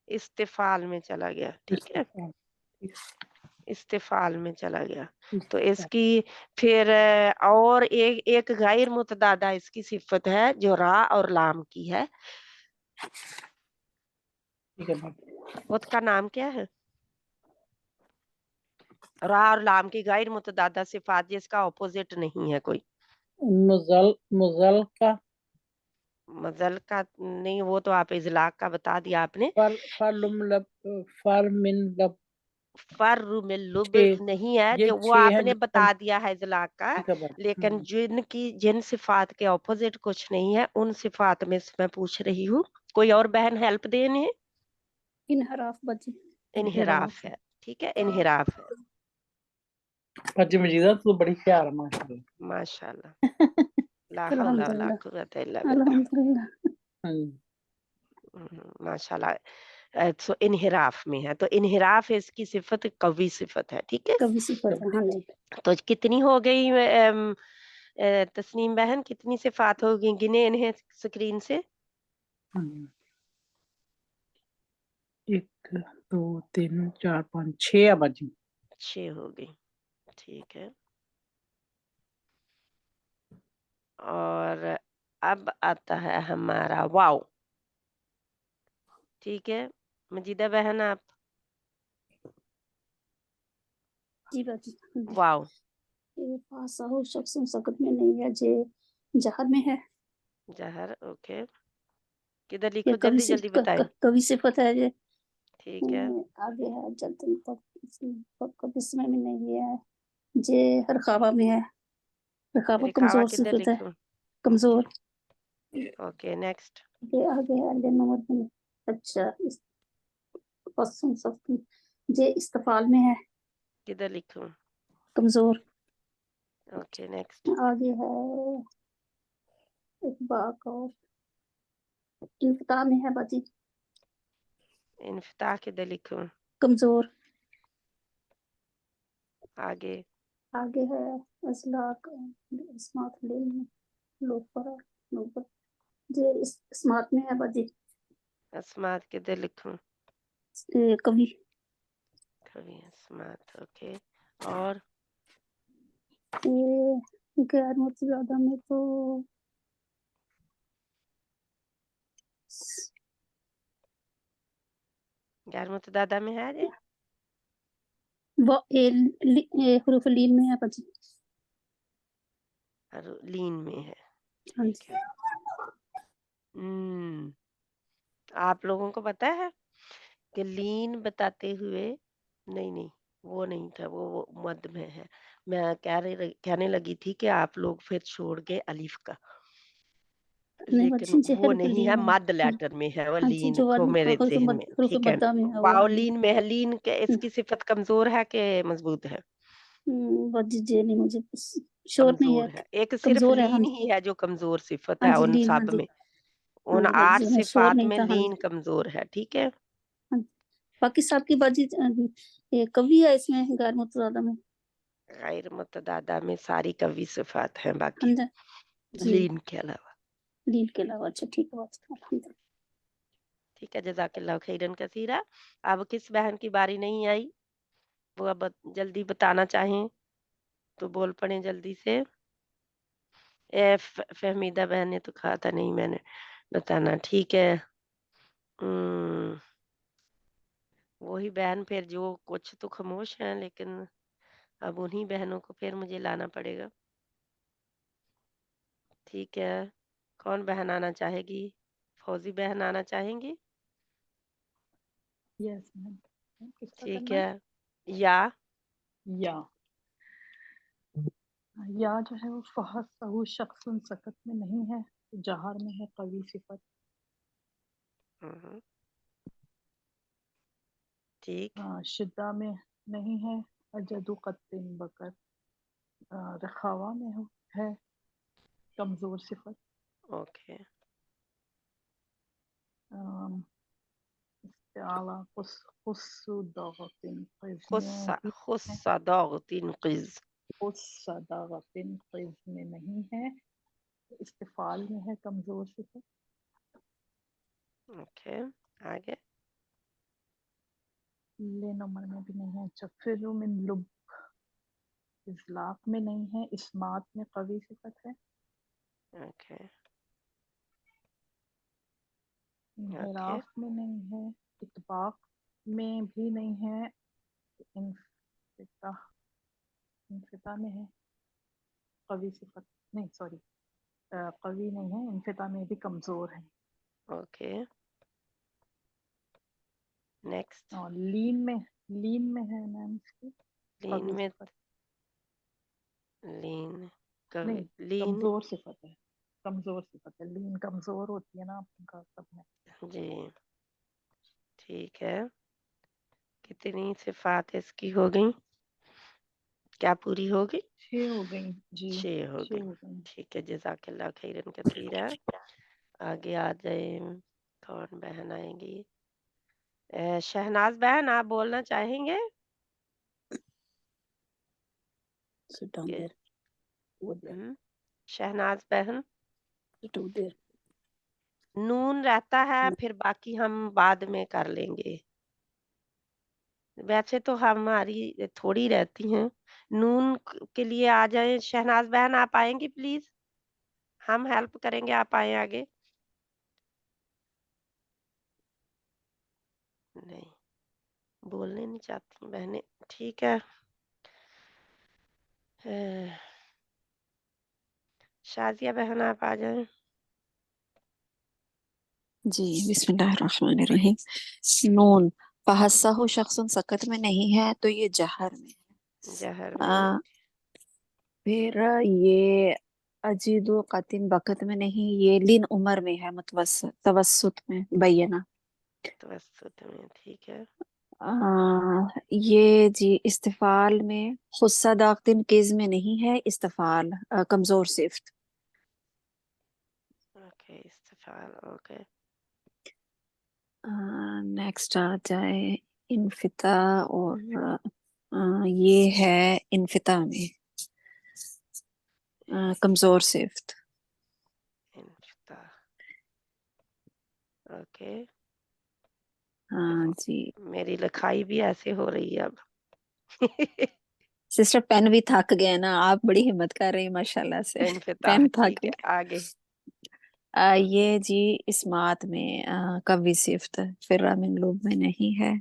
इस्तिफाल में चला गया। ठीक है, इस्तिफाल में चला गया। तो इसकी फिर और एक गैर मुतदादा इसकी सिफत है जो रा और लाम की है। ठीक है उसका नाम क्या है? रा और लाम की गैर मुतदादा सिफात जिसका ऑपोजिट नहीं है कोई। मुजल का मज़ल का नहीं, वो तो आप इज़लाक़ का बता दिया आपने। फर मिन लब फर्र में लुब छः, नहीं है, ये जो वो 6 है आपने जो बता दिया है इज़लाक़ का, का बात। लेकिन जिन सिफ़ात के ऑपोज़िट कुछ नहीं है, उन सिफ़ात में से मैं पूछ रही हूँ। कोई और बहन हेल्प दें इन्हें? इनहराफ बाजी। इन्हिराफ़ है, ठीक है, इन्हिराफ़ है। बाजी मजीदा तो बड़ी होशियार है माशाल्लाह। माशाअल्लाह। ला हौला वला अल्हम्दुलिल्लाह कुव्वता इल्ला बिल्लाह। अल्हम्दुलिल्लाह। माशाल्लाह। सो इन्हिराफ़ में है, तो इन्हिराफ़ इसकी सिफ़त कवी सिफ़त है, ठीक है? कभी सिफत है, हाँ जी। तो कितनी हो गई तस्नीम बहन, कितनी सिफ़ात होगी? गिने इन्हें स्क्रीन से। 1 2 3 4 5 6 है बाजी। 6 हो गई, ठीक है। और अब आता है हमारा वाव, ठीक है? मजीदा बहन आप जी बाजी। वाव, ये फासाहु शख्सन सकत में नहीं है, जे जहर में है। ज़हर, ओके। किधर ये लिखो, जल्दी-जल्दी बताएँ। कवि सिफत है ये। ठीक है, आगे है जल्दी तक इसमें भी नहीं है, जे रखावा में है। रखावा रिखावा कमजोर किधर सिफत है, लिखूँ? कमजोर। Okay, next. ये आगे है ले नंबर में। अच्छा, इस पसम सब जे इस्तेफाल में है, किधर लिखूँ? कमजोर। Okay, next. आगे है एक बाक और इनफता में है बाजी, इन्फ़िताह किधर लिखूँ? कमजोर। आगे, आगे है असलाक स्मार्ट लेन लोफर लोफर जे स्मार्ट में है बाजी, अस्मात किधर लिखूँ? कवि। कवि अस्मात, ओके। और ये गैर मुतज़ादा में तो गैर मुतदादा में है ये? वो हुरूफ लीन में है बाजी। और लीन में है, हाँ ठीक जी। है। आप लोगों को पता है कि लीन बताते हुए नहीं, वो नहीं था, वो मद में है। मैं कहने लगी थी कि आप लोग फिर छोड़ गए अलिफ का, नहीं लेकिन बाजी, जे वो हुरूफ नहीं लीन है, में मद हाँ। लेटर में है, वो हाँ जी, लीन जो तो मेरे ज़हन में, हुरूफ ठीक है। मद्दा में है वो वाव लीन। लीन में है, लीन के इसकी सिफत कमज़ोर है कि मज़बूत है? बाजी जे नहीं मुझे श्योर नहीं कमज़ोर है, है। एक सिर्फ कमजोर है। हाँ लीन जी, ही है जो कमज़ोर सिफत हाँ है जी उन लीन, हाँ सब जी। में। हाँ उन जी 8 बाजी, मैं श्योर सिफ़ात नहीं में था। हाँ लीन जी, कमज़ोर है, ठीक है? हाँ जी। बाकी सब की बाजी ये कवि है इसमें गैर मुतज़ादा में। गैर मुतदादा में सारी कवी सिफ़ात हैं बाकी, हाँ जी जी, लीन के अलावा। लीन के अलावा। अच्छा ठीक है बाजी, अल्हम्दुलिल्लाह। ठीक है, जज़ाकल्लाहु खैरन कसीरा। अब किस बहन की बारी नहीं आई, वो अब जल्दी बताना चाहें तो बोल पड़ें जल्दी से। फ़हमीदा बहन ने तो कहा था नहीं मैंने बताना, ठीक है। वही बहन फिर जो कुछ तो खामोश हैं, लेकिन अब उन्हीं बहनों को फिर मुझे लाना पड़ेगा। ठीक है, कौन बहन आना चाहेगी? फौजी बहन आना चाहेंगी? Yes ma'am. किसका ठीक करना है? है। या या जो है वो फहसहु शख्सन सकत में नहीं है, जहर में है कवी सिफत। ठीक। शिद्दा में नहीं है, अजदु कत्तिन बकर। रखावा में है कमजोर सिफत। ओके। इस्तेआला खुस्सु दगतिन क़िज़ में भी है, खुस्सा दागतिन क़िज़। खुस्सा दगतिन क़िज़ में नहीं है, इस्तिफ़ाल में है कमजोर सिफत। ओके, आगे। ले नंबर में भी नहीं है, जफ़िरु मिन लुब इज़लाक़ में नहीं है, इस्मात में कवी सिफत है। ओके, इन्हिराफ में नहीं है, इत्बाक़ में भी नहीं है, इंफ़िता में है कवी सिफत। नहीं सॉरी, कवि नहीं है, इनफिता में भी कमजोर है। Okay, next. और लीन में है मैम इसकी लीन कवि में, सिफत। लीन, कवि, नहीं, लीन, कमजोर सिफत है, कमजोर सिफत है। लीन कमजोर होती है ना आपका सब में। जी ठीक है। कितनी सिफात इसकी हो गई, क्या पूरी हो गई? 6 हो गई जी, 6 हो 6 गई। हो गई। ठीक है, जज़ाकल्लाह खैरन कसीरा। आगे आ जाए, कौन बहन आएंगी? शहनाज बहन, आप बोलना चाहेंगे? Sit down ये, there. Over there. शहनाज बहन। Sit over there. नून रहता है, फिर बाकी हम बाद में कर लेंगे। वैसे तो हमारी थोड़ी रहती हैं। नून के लिए आ जाए शहनाज बहन, आप आएंगी प्लीज? हम हेल्प करेंगे, आप आए आगे। नहीं, बोलने नहीं चाहती बहनें, ठीक है। शाजिया बहन, आप आ जाएं। जी, बिस्मिल्लाहिर्रहमानिर्रहीम। नून फहस्साहु शख्सन सकत में नहीं है तो ये जहर में है। जहर में। आ, फिर ये अजीदु कतिन बकत में नहीं, ये लिन उमर में है, मुतवस्सित तवस्सुत में बैना। तवस्सुत में, ठीक है। ये जी इस्तिफाल में खुस्सा दाख्तिन किज में नहीं है, इस्तिफाल कमजोर सिफ्त। ओके, इस्तिफाल, ओके। नेक्स्ट आ जाए इनफिता, और ये है इनफिता में कमजोर सिफ्त। इनफिता, ओके। हाँ जी। मेरी लिखाई भी ऐसे हो रही है अब। सिस्टर पेन भी थक गए ना, आप बड़ी हिम्मत कर रही हैं माशाल्लाह से। इनफिता, पेन थक ठीक है, गए। आगे। ये जी इस्मात में कवी सिफ्त, फिर मिन लुब में नहीं है।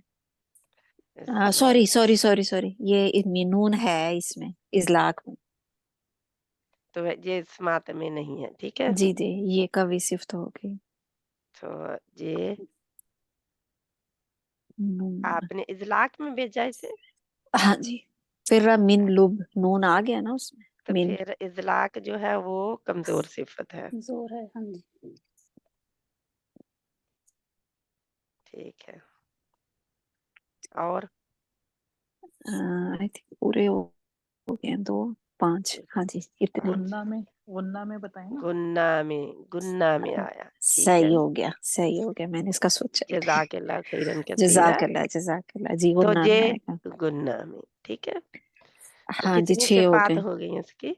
सॉरी इस्मात, सॉरी सॉरी सॉरी, ये नून है इसमें, इजलाक में। तो ये इस्मात में नहीं है, ठीक है। जी जी, ये कवी सिफ्त होगी। तो ये नून, आपने इजलाक में भेजा इसे, हाँ जी। फिर मिन लुब, नून आ गया ना उसमें। तो मिन, फिर इजलाक जो है वो कमजोर सिफत है, कमजोर है, हाँ जी। ठीक है। और आई थिंक पूरे हो गए हैं, 2 5, हाँ जी इतने। गुन्ना में बताए ना। गुन्ना में आया, ठीक है। सही हो गया, सही हो गया, मैंने इसका सोचा ही नहीं। जज़ाकल्लाह खैरन कसीरा। जजाकल्ला जजाकल्ला जी, तो गुन्ना में ये आएगा। गुन्ना में, ठीक है। तो हाँ जी, कितनी 6 हो सिफात गए। हो गई इसकी?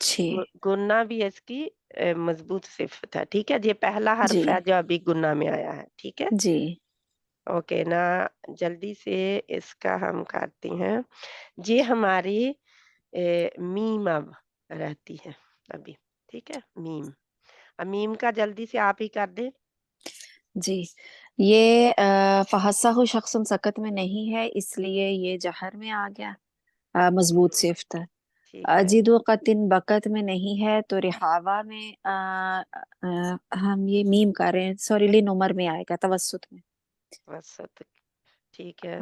6 गुन्ना भी इसकी मजबूत सिफत है, ठीक है। ये पहला जी हर्फ है जो अभी गुन्ना में आया है, ठीक है। जी। ओके ना, जल्दी से इसका हम करते हैं। ये हमारी मीम अब रहती है अभी, ठीक है। मीम, अब मीम का जल्दी से आप ही कर दे। जी, ये फहस्साहु शख्सन सकत में नहीं है, इसलिए ये जहर में आ गया। मजबूत सिफ्त है। ठीक है। अजीदु कतिन बकत में नहीं है तो रिहावा में हम ये मीम कर रहे हैं, सॉरी लिन उमर में आएगा, तवस्सुत में। वसत, ठीक है।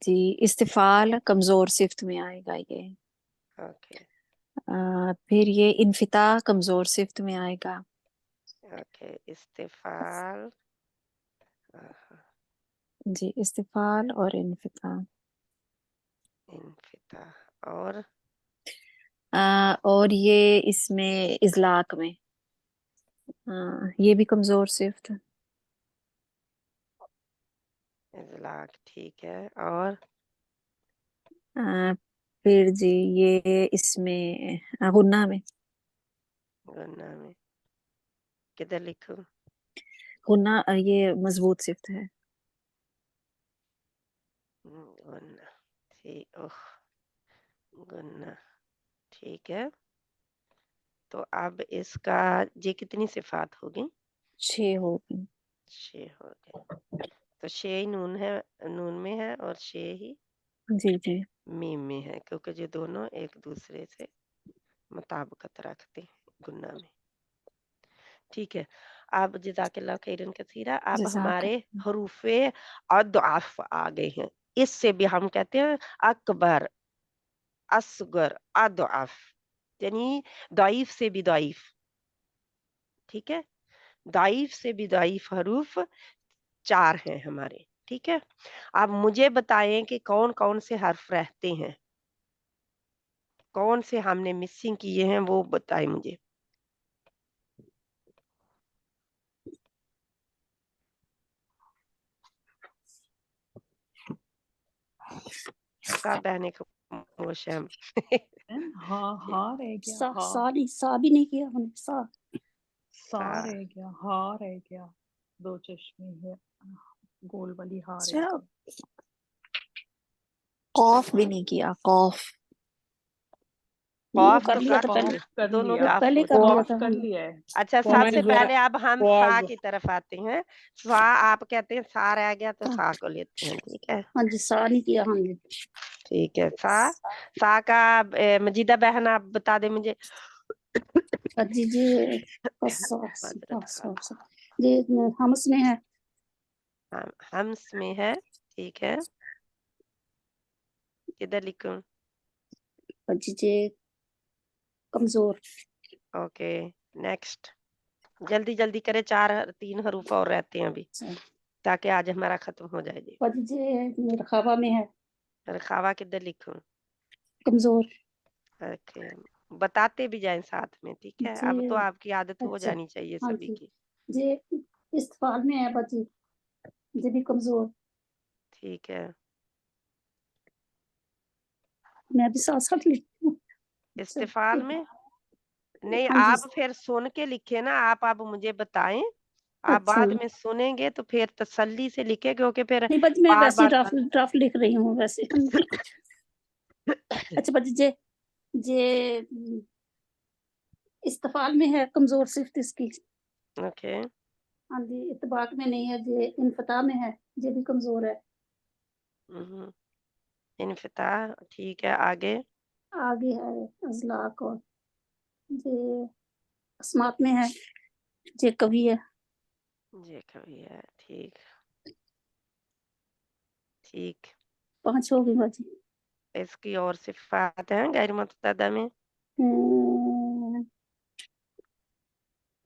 जी इस्तिफाल कमजोर सिफ्त में आएगा ये। ओके, फिर ये इनफिता कमजोर सिफ्त में आएगा। ओके, इस्तिफाल, जी इस्तिफाल और इनफिता। इनफिता, और और ये इसमें इजलाक में ये भी कमजोर सिफ्त। इजलाक, ठीक है। और अ, फिर जी ये इसमें गुन्ना में, गुन्ना में किधर लिखूं? गुन्ना ये मजबूत सिफ्त है। गुन्ना, ठीक, ओह, गुन्ना, ठीक है। तो अब इसका ये कितनी सिफात होगी? 6 हो गई। 6 हो गए। तो 6 ही नून है, नून में है, और 6 ही जी जी। मीम में है, क्योंकि ये दोनों एक दूसरे से मुताबिकत रखते हैं गुन्ना में। ठीक है। अब जज़ाकल्लाह खैरन कसीरा, अब जज़ाक हमारे हरूफे अदअफ आ गए हैं। इससे भी हम कहते हैं अकबर, असगर, अदअफ, यानी दाइफ से भी दाइफ, ठीक है? दाइफ से भी दाइफ हरूफ 4 हैं हमारे, ठीक है? अब मुझे बताएँ कि कौन-कौन से हर्फ रहते हैं? कौन से हमने मिसिंग किए हैं वो बताएँ मुझे। सब बहनें खामोश हैं। हाँ ठीक, हाँ रह गया, सा हाँ सा नहीं, सा भी नहीं किया हमने, सा सा सा रह गया, हाँ रह गया, दो चश्मे है, गोल वाली हाँ रह अच्छा, गई। कॉफ भी नहीं किया, कॉफ। नहीं, वो कॉफ कर तो लिया था कफ पहले, कर दोनों लिया, कफ पहले होते कर लिया हैं। कॉफ था कर हमने। लिया है। अच्छा, कौन सबसे जोर पहले अब हम सा वाज की तरफ आते हैं। सा आप कहते हैं सा रह गया तो सा, सा को लेते हैं, ठीक है? हाँ जी, सा नहीं किया हमने। ठीक है, सा का मजीदा बहन आप बता दें मुझे। जी जी, माजरत खान। ये हमस में है, हम्स में है, ठीक है? किधर लिखूं? जी जी, कमजोर, ओके, नेक्स्ट। जल्दी-जल्दी करें, 3 हरूफ और रहते हैं अभी, ताकि आज हमारा खत्म हो जाए जी। जी रखावा में है, रखावा किधर लिखूं? कमजोर, ओके, बताते भी जाएं साथ में, ठीक है? अब तो जी आपकी आदत हो अच्छा, जानी चाहिए हाँ सभी जी, की। जी इस्तेफाल में है बची, जी भी कमजोर, ठीक है, मैं भी साथ साथ लिखती हूँ। अच्छा, इस्तिफ़ाल में नहीं, हाँ जी, आप फिर सुन के लिखे ना, आप अब मुझे बताएं। आप अच्छा, बाद में सुनेंगे तो फिर तसल्ली से लिखे, क्योंकि फिर नहीं बच मैं बार वैसे बार ड्राफ्ट ड्राफ्ट लिख रही हूँ वैसे। अच्छा बच जे जे इस्तेफाल में है, कमजोर सिफ्त इसकी, ओके, हाँ जी, इत्तबाक में नहीं है, जे इनफता में है, जे भी कमजोर है। इन्फिताह, ठीक है, आगे। आगे है अजलाक, और जे अस्मात में है, जे कवि है, ये कभी है, ठीक, ठीक। 5 हो गई बाजी। इसकी और सिफ़ात हैं गैर मुतअद्दिदा में? हम्म,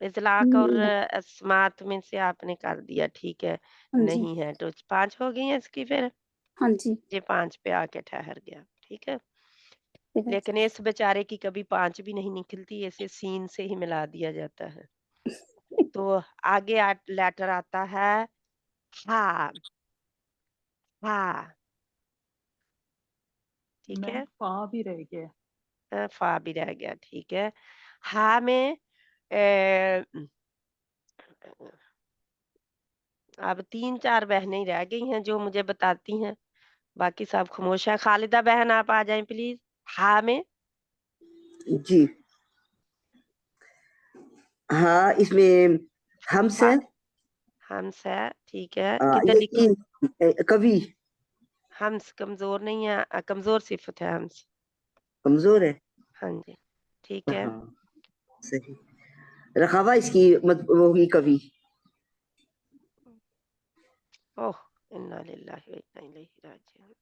इज़लाक और अस्मात में से आपने कर दिया, ठीक है, हाँ जी, नहीं है तो 5 हो गई हैं इसकी फिर? हाँ जी, ये 5 पे आके ठहर गया, ठीक है? ठीक है। लेकिन इस बेचारे की कभी 5 भी नहीं निकलती, इसे सीन से ही मिला दिया जाता है। तो आगे लेटर आता है हा, हा, ठीक मैम है? फा भी रह गया, फा भी रह गया, ठीक है? हा में अ, अब 3-4 बहनें ही रह गई हैं जो मुझे बताती हैं, बाकी सब खामोश हैं। खालिदा बहन आप आ जाएँ प्लीज़। हा में जी हाँ, इसमें हमस फा है, हम्स है, ठीक है। किधर ये लिखूँ? कवि हम्स कमज़ोर नहीं है, कमज़ोर सिफ़त है हम्स। कमजोर है। हाँ जी, ठीक है। हाँ सही। रखावा इसकी वो होगी कवि। ओह! इन्ना लिल्लाहि व इन्ना इलैहि राजिऊन।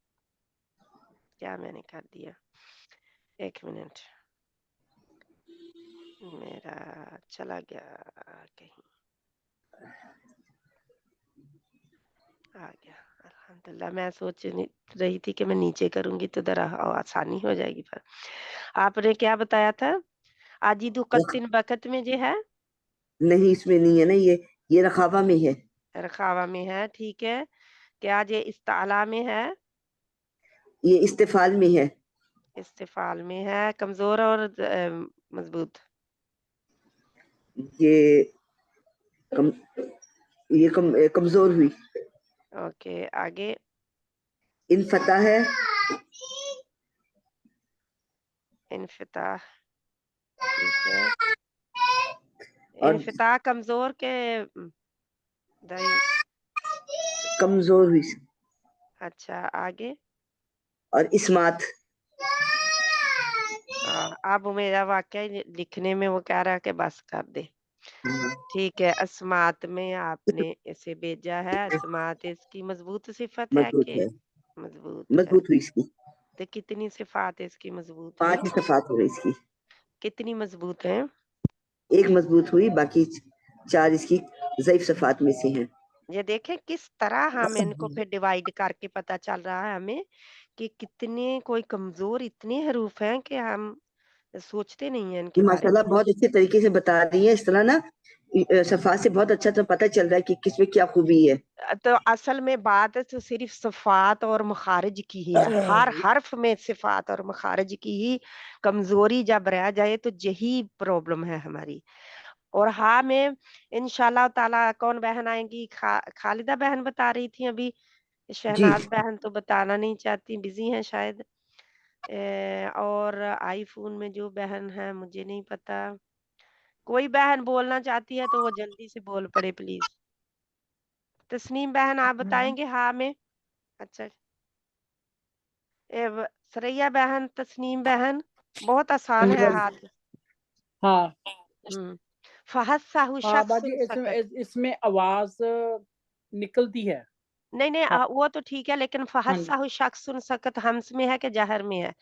क्या मैंने कर दिया? 1 मिनट, मेरा चला गया कहीं, आ गया। अल्हम्दुलिल्लाह, मैं सोच रही थी कि मैं नीचे करूँगी तो ज़रा आसानी हो जाएगी पर आपने क्या बताया था? आजिदु रख, कत्तिन बकत में जो है, नहीं इसमें नहीं है ना, ये रखावा में है। रखावा में है, ठीक है। क्या ये इस्ताला में है? ये इस्तेफाल में है। इस्तिफ़ाल में है, कमज़ोर और मज़बूत? ये कम ये कमजोर हुई। ओके, आगे। इन फतह है। इन्फ़िताह, ठीक है। और इन्फ़िताह कमज़ोर के दाइफ़? कमजोर हुई। अच्छा, आगे। और इस्मात। अब मेरा वाक़या लिखने में वो कह रहा है कि बस कर दे। ठीक है, अस्मात में आपने इसे भेजा है। अस्मात इसकी मजबूत सिफत है मजबूत कि है, मजबूत है। मजबूत हुई इसकी। तो कितनी सिफात इसकी मजबूत है? 5 सिफात हो गई इसकी, कितनी मजबूत है? एक मजबूत हुई, बाकी 4 इसकी ज़ईफ सिफात में से हैं। ये देखें किस तरह हम इनको फिर डिवाइड करके पता चल रहा है हमें कि कितने कोई कमजोर इतने हरूफ हैं कि हम सोचते नहीं है इनके बारे में। माशाल्लाह बहुत अच्छे तरीके से बता रही है। इस तरह ना सफा से बहुत अच्छा तो पता चल रहा है कि किसमें क्या खूबी है। तो असल में बात तो सिर्फ सिफात और मखारिज की ही है। हर हर्फ में सिफात और मखारिज की ही कमजोरी जब रह जाए तो यही प्रॉब्लम है हमारी। और हाँ में इंशाल्लाह ताला कौन बहन आएंगी? खालिदा बहन बता रही थी अभी। जी, शहनाज बहन तो बताना नहीं चाहती, बिजी हैं शायद। और आईफोन में जो बहन है मुझे नहीं पता। कोई बहन बोलना चाहती है तो वो जल्दी से बोल पड़े प्लीज। तस्नीम बहन आप बताएंगे हाँ में? अच्छा। सरैया बहन, तस्नीम बहन, बहुत आसान हाँ है बाजी। हाथ। हाँ फहद साहू हाँ बाजी, शख्स सकत। इसमें आवाज निकलती है। नहीं नहीं हाँ वो तो ठीक है, लेकिन फहद हाँ जी। साहू शख्स सकत हमस में है कि जहर में है?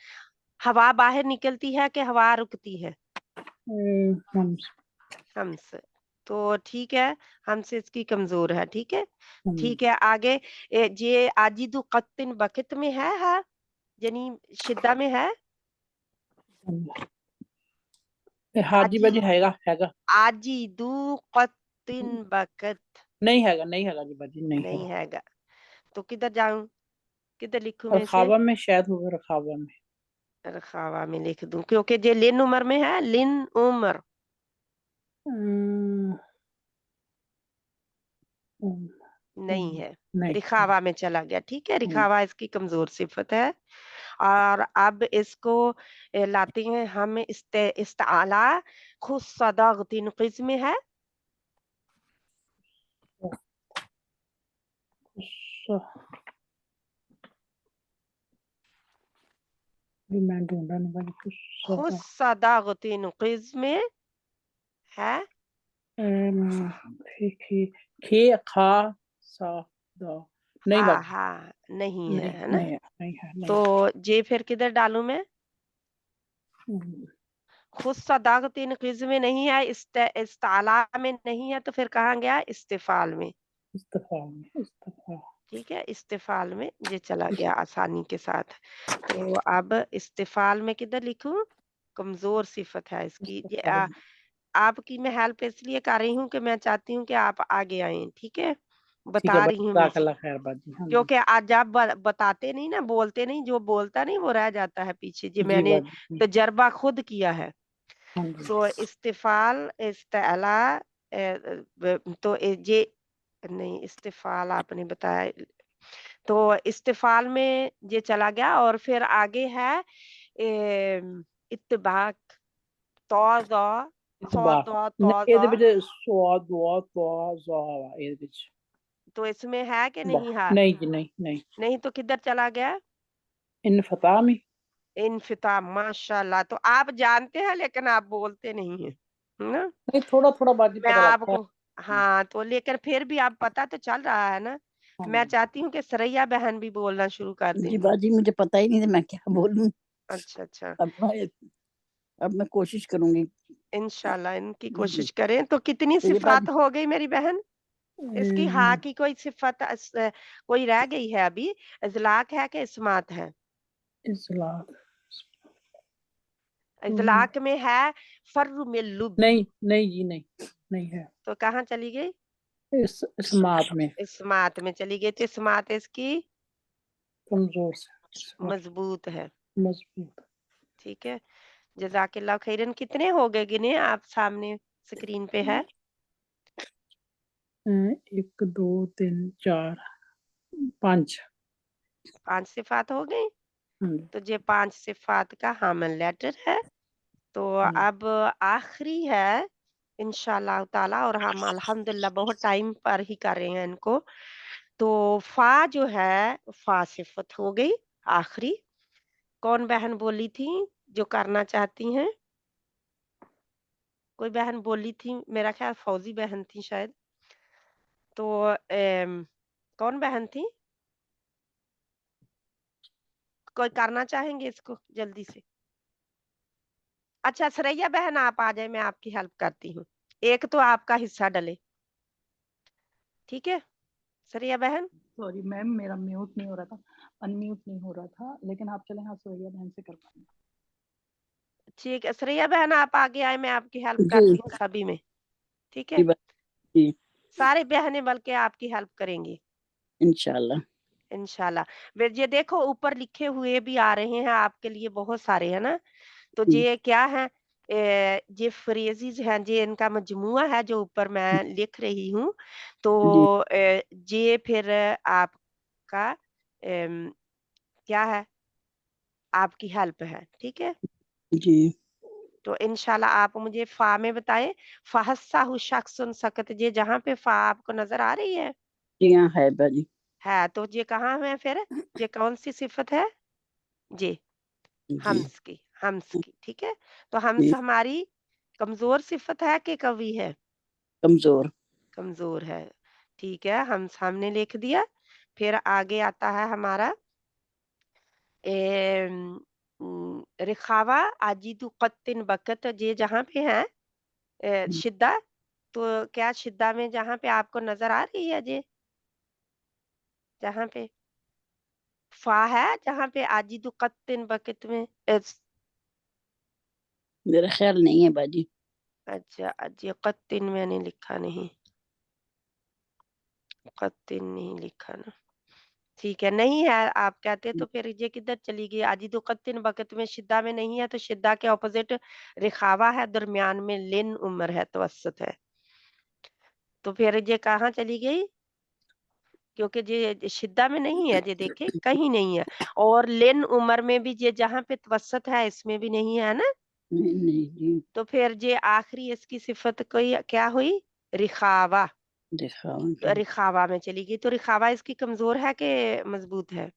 हवा बाहर निकलती है कि हवा रुकती है? हम हमस। तो ठीक है, हमसे इसकी कमजोर है। ठीक है, हम- ठीक है आगे। जे आजिदु कत्तिन बकत में है यानी शिद्दा में है। हाँ जी आजी बाजी, हैगा। आजिदु कत्तिन बकत नहीं हैगा जी बाजी, नहीं नहीं हैगा। हैगा। तो किधर जाऊं? किधर लिखूं मैं इसे? रखावा में शायद होगा, रखावा में। रखावा में लिख दूं क्योंकि जे लिन उमर में है, लिन उमर। अम्म, नहीं है, नहीं। रिखावा में चला गया। ठीक है, हम्म, रिखावा इसकी कमजोर सिफत है। और अब इसको लाते हैं हम इस्ताला। खुद सदाग तीन किस्म में है। मैं ढूंढा नहीं बाजी कुछ खुद ज्यादा। सदाग तीन किस्म में है। खे खा सा दा। नहीं हाँ बाजी, हाँ नहीं नहीं है ना? नहीं है, नहीं है, नहीं तो है। जे फिर किधर डालूं मैं? हम्म, खुद सदाग तीन किस्म में नहीं है, इस्ताला में नहीं है, तो फिर कहाँ गया? इस्तिफाल में। इस्तफा। ठीक है, इस्तिफाल में ये चला गया आसानी के साथ। तो अब इस्तिफाल में किधर लिखूं? कमजोर सिफत है इसकी। ये इस्तफा। आपकी मैं हेल्प इसलिए कर रही हूँ कि मैं चाहती हूँ कि आप आगे आए। ठीक है, ठीक है बता रही बाजी, हूँ मैं। जज़ाकल्लाह खैर बाजी। हाँ जी। क्योंकि आज आप बताते नहीं ना, बोलते नहीं, जो बोलता नहीं वो रह जाता है पीछे। जी जी मैंने बाजी जी। तजर्बा खुद किया है। हाँ जी। सो इस्तिफाल इस्ताला तो ये नहीं, इस्तिफाल आपने बताया। तो इस्तिफाल में ये चला गया और फिर आगे है इत्तबाक। तौज़ा इतबा। ਇਹਦੇ तौज़ा। ਵਿੱਚ ਸਵਾਦ ਦੁਆ ਦੁਆ ਜ਼ਾਵਾ ਇਹਦੇ ਵਿੱਚ। तो इसमें है कि नहीं है? नहीं जी, नहीं नहीं। नहीं तो किधर चला गया? इन फता में। इनफिता। माशाल्लाह, तो आप जानते हैं लेकिन आप बोलते नहीं हैं, है ना? नहीं, थोड़ा थोड़ा बाजी मैं पता लगता है। आपको हाँ, तो लेकिन फिर भी आप पता तो चल रहा है ना। हाँ मैं जी। चाहती हूँ कि सरैया बहन भी बोलना शुरू कर दें। जी बाजी, मुझे पता ही नहीं था मैं क्या बोलूं। अच्छा अच्छा, अब मैं कोशिश करूंगी। इंशाल्लाह इनकी जी। कोशिश करें। तो कितनी तो ये बाजी, सिफात हो गई मेरी बहन? इसकी हाँ की कोई सिफत कोई रह गई है अभी? इजलाक है कि इस्मात है? इस्लाम। इजलाक में है फर्रु में लुब। नहीं नहीं जी, नहीं नहीं है। तो कहाँ चली गई? इस मात में इस्मात में चली गई। तो इस्मात इसकी कमजोर से मजबूत है। मजबूत। ठीक है, जज़ाकिल्लाह खैरन। कितने हो गए गिने आप? सामने स्क्रीन पे है। 1 2 3 4 5। 5 सिफात हो गई। हाँ तो ये 5 सिफात का हामल लेटर है। तो जी। अब आखिरी है इंशाल्लाह ताला, और हम अल्हम्दुलिल्लाह बहुत टाइम पर ही कर रहे हैं इनको। तो फा जो है, फा सिफत हो गई आखिरी। कौन बहन बोली थी जो करना चाहती हैं? कोई बहन बोली थी, मेरा ख्याल फौजी बहन थी शायद। तो कौन बहन थी? कोई करना चाहेंगे इसको जल्दी से? अच्छा सरैया बहन आप आ जाए, मैं आपकी हेल्प करती हूँ। एक तो आपका हिस्सा डले, ठीक है सरैया बहन? सॉरी मैम, मेरा म्यूट नहीं हो रहा था, अनम्यूट नहीं हो रहा था, लेकिन आप चलें, हाँ सुरैया बहन से करवाएंगे। ठीक है सरैया बहन आप आगे आए, मैं आपकी हेल्प जी करती हूँ सभी में, ठीक जी है? जी, सारे बहनें बल्कि आपकी हेल्प करेंगी इंशाल्लाह। इंशाल्लाह। फिर ये देखो ऊपर लिखे हुए भी आ रहे हैं आपके लिए बहुत सारे, है ना? तो जी ये क्या है? ये फ्रेजेस हैं, ये इनका मजमुआ है जो ऊपर मैं लिख रही हूँ। तो जी ये फिर आपका क्या है? आपकी हेल्प है, ठीक है? जी तो इंशाल्लाह आप मुझे फा में बताएं। फहस्साहु शख्सुन सकत, ये जहाँ पे फा आपको नजर आ रही जी, हाँ है बाजी। है तो ये कहाँ है फिर? ये कौन सी सिफत है? जी जी हम्स की, ठीक है? तो हम्स जी, हमारी कमजोर सिफत है कि कवी है? कमजोर। कमजोर है, ठीक है, हम सामने लिख दिया। फिर आगे आता है हमारा रिखावा आजिदु कत्तिन बकत, ये जहाँ पे है शिद्दा। तो क्या शिद्दा में जहाँ पे आपको नजर आ रही है ये, जहाँ पे फा है, जहाँ पे आजिदु कत्तिन बकत में मेरा ख्याल नहीं है बाजी। अच्छा अजी कत्तिन मैंने लिखा नहीं, कत्तिन नहीं लिखा ना, ठीक है नहीं है आप कहते तो फिर ये किधर चली गई? आजिदु कत्तिन बकत में शिद्दा में नहीं है, तो शिद्दा के ऑपोजिट रिखावा है, दरमियान में लिन उम्र है, तवस्सुत है। तो फिर ये कहाँ चली गई? क्योंकि ये शिद्दा में नहीं है, ये देखे कहीं नहीं है। और लिन उम्र में भी ये जहाँ पे तवस्सुत है इसमें भी नहीं है ना। नहीं नहीं जी, तो फिर ये आखिरी इसकी सिफत कोई क्या हुई? रिखावा। देखा जी। रिखावा में चली गई, तो रिखावा इसकी कमजोर है कि मजबूत है?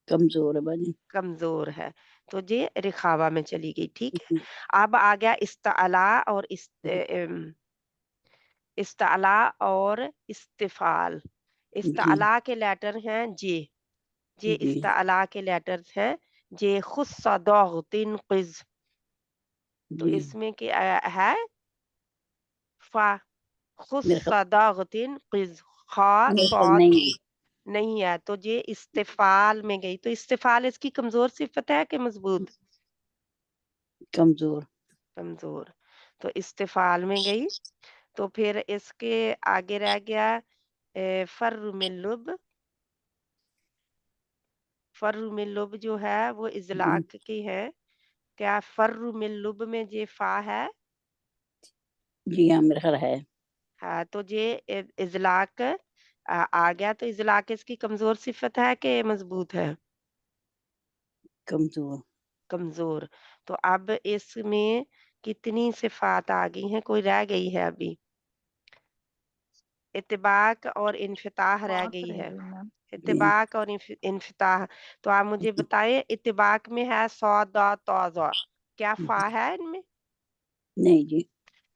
कमजोर है बाजी। कमजोर है, तो ये रिखावा में चली गई, ठीक है? अब आ गया इस्ताला और इस्ताला और इस्तिफाल। जी इस्ताला के लेटर हैं जे जी, इस्ताला के लेटर्स हैं जे खुस्सा दागतिन क़िज़। तो जी इसमें क्या है? फा मेरे ख्याल, खुस्सा दागतिन क़िज़, खा मेरे ख्याल सौद नहीं है। नहीं है, तो ये इस्तिफाल में गई। तो इस्तिफाल इसकी कमजोर सिफत है कि मजबूत? कमजोर। कमजोर, तो इस्तिफाल में गई। तो फिर इसके आगे रह गया फर्रु मिन लुब। फर्रु मिन लुब जो है वो जी इजलाक की है। क्या फर्रु मिन लुब में ये फा है? जी, हाँ मेरे ख्याल है। हाँ तो ये इजलाक आ गया। तो इजलाक इसकी कमजोर सिफत है कि मजबूत है? कमजोर। कमजोर। तो अब इसमें कितनी सिफात आ गई हैं? कोई रह गई है अभी? इत्तिबाक और इन्फिताह रह 5 गई रह है। गई मैम। जी इत्तिबाक और इन्फिताह। तो आप मुझे बताएं, इत्तिबाक में है सौदा तौज़ा, क्या फा है इनमें? नहीं जी।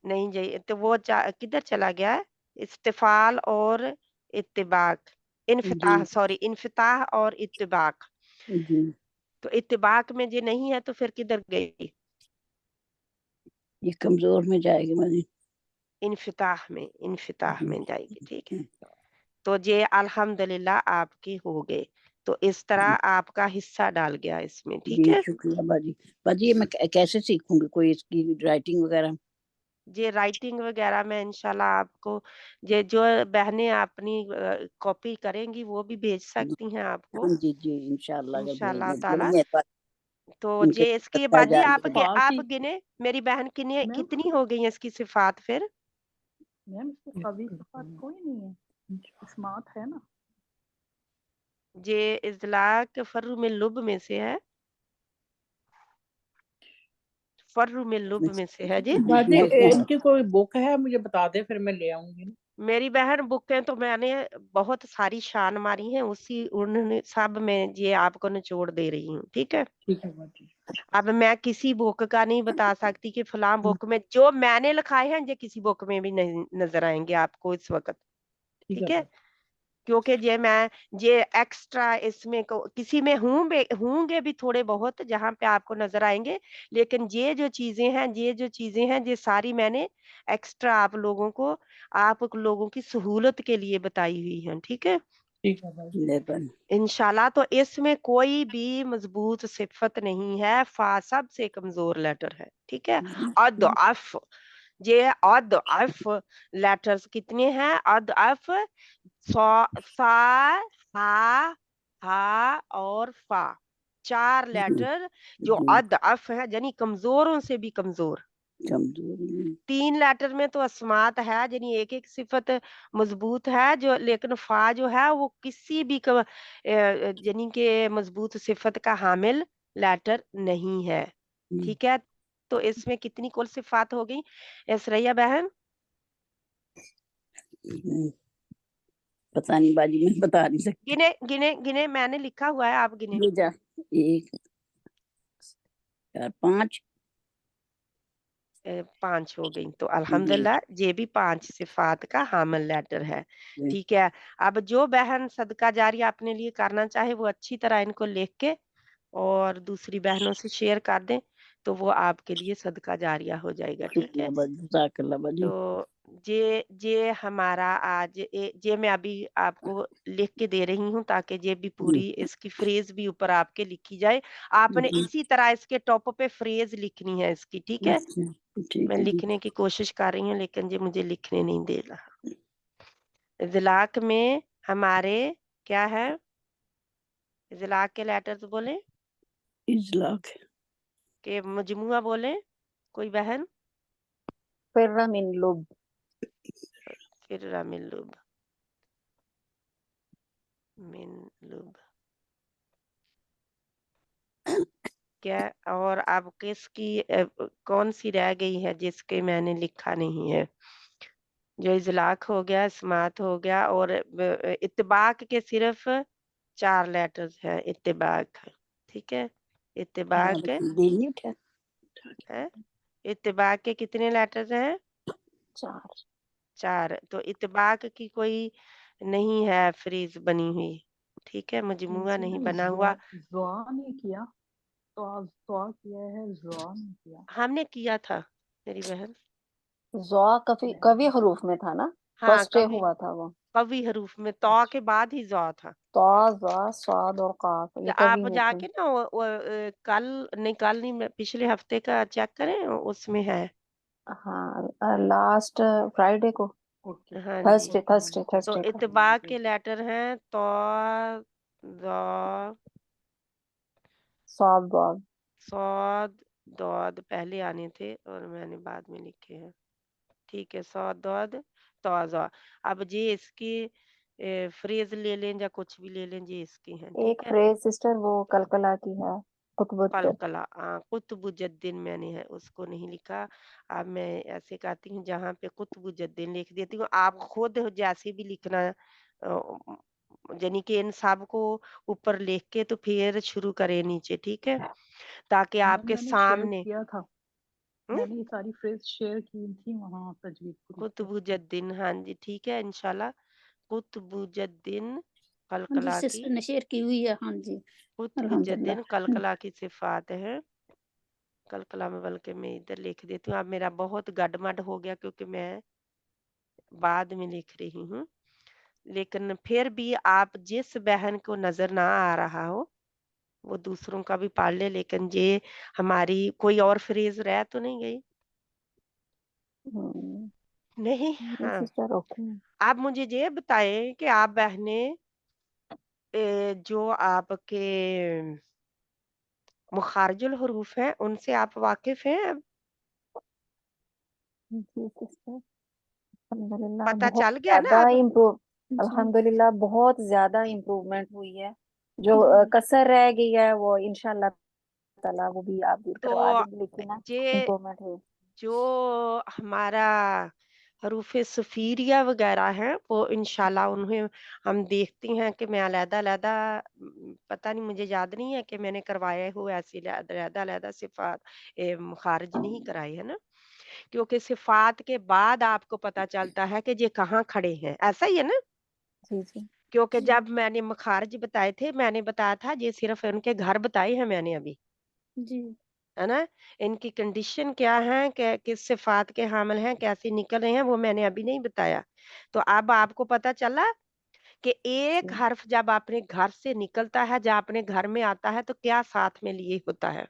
नहीं जी, तो वो किधर चला गया है? इस्तिफाल और इत्तिबाक, जी इन्फिताह सॉरी, इन्फिताह और इत्तिबाक। जी, तो इत्तिबाक में ये नहीं है, तो फिर किधर गई? ये कमजोर में जाएगी बाजी। इन्फिताह जी में जाएगी, ठीक है? तो ये अल्हम्दुलिल्लाह आपके हो गए। तो इस तरह आपका हिस्सा डाल गया इसमें, जी, ठीक है? शुक्रिया बाजी। बाजी ये मैं कैसे सीखूंगी कोई इसकी राइटिंग वगैरह? ये राइटिंग वगैरह में इंशाल्लाह आपको, ये जो बहनें अपनी कॉपी करेंगी वो भी भेज सकती हैं आपको हाँ जी जी, इंशाल्लाह अगर इंशाल्लाह भेज ताला। देंगे तो तो उनके ये इसके पता बाद ये जाने के फा आप की गिने मेरी बहन कितनी मैम, कितनी हो गई इसकी सिफात फिर? मैम इसमें कवि सिफात कोई नहीं है, स्मार्ट है ना। ये इजलाक फर्रु में लुब में से है, फर्रु में लुब में से है जी। बाजी नहीं इनकी कोई बुक है मुझे बता दे, फिर मैं ले आऊंगी ना। मेरी बहन बुकें तो मैंने बहुत सारी शान मारी हैं, उसी उन्होंने सब में ये आपको निचोड़ दे रही हूँ, ठीक है? ठीक है बाजी। अब मैं किसी बुक का नहीं बता सकती कि फलां बुक में जो मैंने लिखाए हैं ये किसी बुक में भी नहीं नजर आएंगे आपको इस वक्त, ठीक ठीक है है? क्योंकि ये एक्स्ट्रा इसमें किसी में होंगे भी थोड़े बहुत जहां पे आपको नजर आएंगे, लेकिन ये जो चीजें हैं ये सारी मैंने एक्स्ट्रा आप लोगों की सहूलत के लिए बताई हुई हैं, ठीक है? ठीक है बाजी। लेबन इंशाल्लाह। तो इसमें कोई भी मजबूत सिफत नहीं है, फा सबसे कमजोर लेटर है, ठीक है? अदअफ, ये अदअफ लेटर्स कितने हैं? अदअफ सा, हा, हा और फा, 4 लेटर जो अदअफ है, यानी कमजोरों से भी कमजोर। कमजोरी 3 लेटर में तो अस्मात है, यानी एक-एक सिफत मजबूत है, जो लेकिन फा जो है वो किसी भी यानी कि मजबूत सिफत का हामिल लेटर नहीं है, ठीक है? तो इसमें कितनी कुल सिफात हो गई सरैया बहन? पता नहीं बाजी, मैं बता नहीं सकती। गिने गिने गिने, मैंने लिखा हुआ है, आप गिने। ये जा 1 4 5 5 हो गई, तो अल्हम्दुलिल्लाह ये भी 5 सिफात का हामिल लेटर है, ठीक है? अब जो बहन सदका जारिया अपने लिए करना चाहे वो अच्छी तरह इनको लिख के और दूसरी बहनों से शेयर कर दें, तो वो आपके लिए सदका जारिया हो जाएगा, ठीक है? शुक्रिया बाजी, जज़ाकल्लाह बाजी। तो ये हमारा आज ये मैं अभी आपको लिख के दे रही हूँ ताकि ये भी पूरी इसकी फ्रेज भी ऊपर आपके लिखी जाए। आपने इसी तरह इसके टॉप पे फ्रेज लिखनी है इसकी, ठीक है? अच्छा, ठीक मैं है जी। लिखने की कोशिश कर रही हूँ लेकिन ये मुझे लिखने नहीं दे रहा। इज़लाक में हमारे क्या है? इज़लाक के लेटर्स बोलें इजलाक कि मजमुआ बोलें? कोई बहन? फिर्रा मिन लुब, फिर्रा मिन लुब, मिन लुब। क्या और अब किसकी कौन सी रह गई है जिसके मैंने लिखा नहीं है? जो इज़लाक हो गया, इस्मात हो गया और इत्तबाक के सिर्फ 4 लेटर्स हैं, इत्तबाक, ठीक है? इत्तबाक दिल नहीं उठा। है, इत्तबाक के कितने लेटर्स हैं? 4 4। तो इत्तबाक की कोई नहीं है फ्रेज बनी हुई, ठीक है? मजमुआ नहीं बना हुआ। ज़ुआ ने किया, तो किया है, ज़ुआ ने किया। हमने किया था मेरी बहन। ज़ा कभी कभी हरूफ में था ना, हाँ, फर्स्ट डे हुआ था वो। कवी हरूफ में तौ के बाद ही ज़ा था। तो ज़ा स्वाद और काफ ये कभी आप में थे। जाके ना कल नहीं मैं पिछले हफ्ते का चेक करें उसमें है। हाँ, लास्ट फ्राइडे को, ओके, हाँ जी। थर्सडे ओके, मैंने थर्सडे चेक तो थर्सडे को। इत्तबाक के लेटर हैं तो ज़ा, स्वाद वाद सौद, दौद पहले आने थे और मैंने बाद में लिखे हैं, ठीक है? सौद, दौद, तौज़ा। अब ये इसकी फ्रेज ले लें या कुछ भी ले लें, ये इसकी हैं, एक ठीक है? फ्रेज सिस्टर वो कलकला की है, कुतुबुद्दीन। कलकला कुतुबुद्दीन मैंने है उसको नहीं लिखा। अब मैं ऐसे करती हूँ जहाँ पे कुतुबुद्दीन लिख देती हूँ, आप खुद जैसे भी लिखना यानी कि इन सब को ऊपर लिख के तो फिर शुरू करें नीचे, ठीक है? ताकि आपके मैंने शेयर सामने किया था, मैंने ये सारी फ्रेज शेयर की थी वहाँ तजवीद ग्रुप पे। कुतुबुद्दीन, हाँ जी, ठीक है इंशाल्लाह। कुतुबुद्दीन हाँ जी, कलकला की, सिस्टर ने शेयर की हुई है, हाँ जी, कुतुबुद्दीन अल्हम्दुलिल्लाह। कलकला की सिफात है। कलकला में बल्कि मैं इधर लिख देती हूँ। अब मेरा बहुत गडमड हो गया क्योंकि मैं बाद में लिख रही हूँ। लेकिन फिर भी आप जिस बहन को नज़र ना आ रहा हो, वो दूसरों का भी पढ़ ले, लेकिन ये हमारी कोई और फ्रेज़ रह तो नहीं गई? नहीं? मेरी हाँ। Sister okay. आप मुझे ये बताएँ कि आप बहनें जो आपके मुख़ारिजुल हुरूफ हैं, उनसे आप वाक़िफ़ हैं? जी सिस्टर, अल्हम्दुलिल्लाह पता बहुत चल गया ना ज्यादा अब? इम्प्रूव, जी अल्हम्दुलिल्लाह बहुत ज्यादा इम्प्रूवमेंट हुई है। जो कसर रह गई है वो इंशाल्लाह ताला वो भी आप दूर तो करवा देंगे, लेकिन ना ये इम्प्रूवमेंट हुई। जो हमारा حروف صفیریہ وغیرہ ہیں وہ انشاءاللہ انہیں ہم دیکھتے ہیں کہ میں علیحدہ پتہ نہیں مجھے یاد نہیں ہے کہ میں نے کروایا ہو ایسی علیحدہ صفات خارج نہیں کرائے ہے نا، کیونکہ صفات کے بعد آپ کو پتہ چلتا ہے کہ یہ کہاں کھڑے ہیں، ایسا ہی ہے نا؟ جی جی کیونکہ جی جب میں نے مخارج بتائے تھے میں نے بتایا تھا یہ صرف ان کے گھر بتائے ہیں میں نے ابھی، جی ہے نا؟ ان کی کنڈیشن کیا ہے کہ کس صفات کے حامل ہیں کیسے نکل رہے ہیں وہ میں نے ابھی نہیں بتایا، تو اب آپ کو پتہ چلا کہ ایک جی حرف جب اپنے گھر سے نکلتا ہے جب اپنے گھر میں آتا ہے تو کیا ساتھ میں لیے ہوتا ہے،